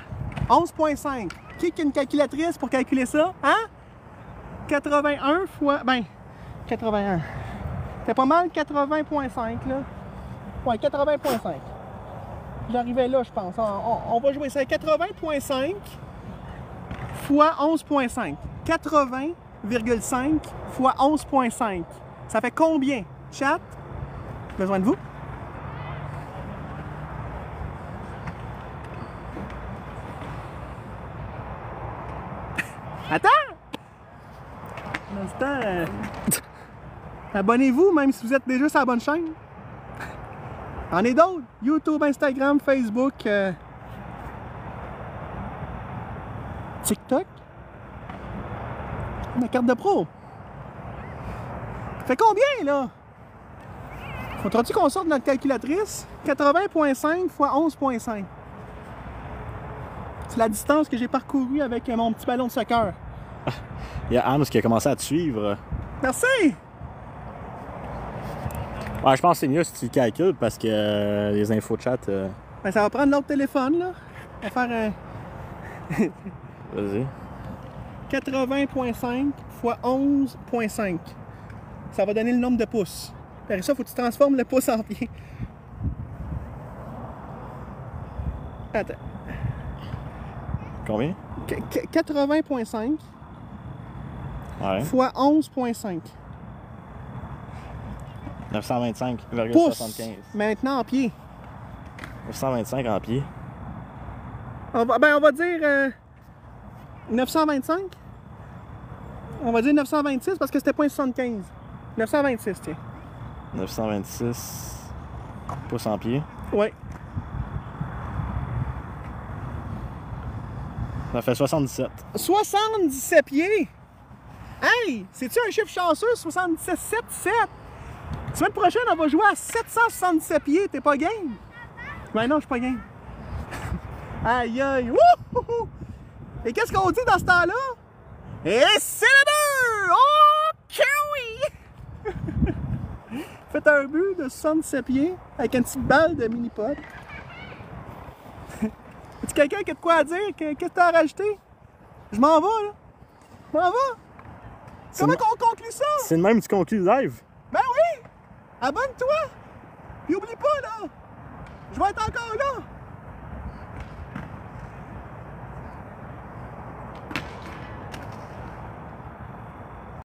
11,5. Qui a une calculatrice pour calculer ça? Hein? 81 fois... 81. C'était pas mal 80,5 là. Ouais, 80,5. J'arrivais là, je pense. On va jouer ça. 80,5 fois 11,5. 80,5 fois 11,5. Ça fait combien? Chat? Besoin de vous? Attends! Dans ce temps, abonnez-vous, même si vous êtes déjà sur la bonne chaîne. En est d'autres. YouTube, Instagram, Facebook, TikTok. Ma carte de pro. Ça fait combien, là? Faudra-tu qu'on sorte de notre calculatrice? 80,5 fois 11,5. C'est la distance que j'ai parcourue avec mon petit ballon de soccer. Il y a Hams qui a commencé à te suivre. Merci! Ouais, je pense que c'est mieux si tu le calcules parce que les infos chat. Ben, ça va prendre l'autre téléphone, là. On va faire un. Vas-y. 80,5 fois 11,5. Ça va donner le nombre de pouces. Après ça, il faut que tu transformes le pouce en pied. Attends. Combien? 80,5 Ouais. fois 11,5. 925,75. Maintenant en pied. 925 en pied. On va dire 925. On va dire 926 parce que c'était 0,75. 926, tiens. 926 pouces en pied. Oui. Ça fait 77. 77 pieds! Hey! C'est-tu un chiffre chanceux? 77, 7, 7! Semaine prochaine, on va jouer à 777 pieds. T'es pas game? Ben non, je suis pas game. Aïe, aïe! Wouhou! Et qu'est-ce qu'on dit dans ce temps-là? Et c'est le but! Oh, oui! Faites un but de 77 pieds avec une petite balle de mini-pot. Est-ce quelqu'un qui a de quoi à dire? Qu'est-ce que t'as à rajouter? Je m'en vais, là. Je m'en vais. Comment qu'on conclut ça? C'est le même que tu conclus le live? Ben oui! Abonne-toi! Puis oublie pas, là! Je vais être encore là!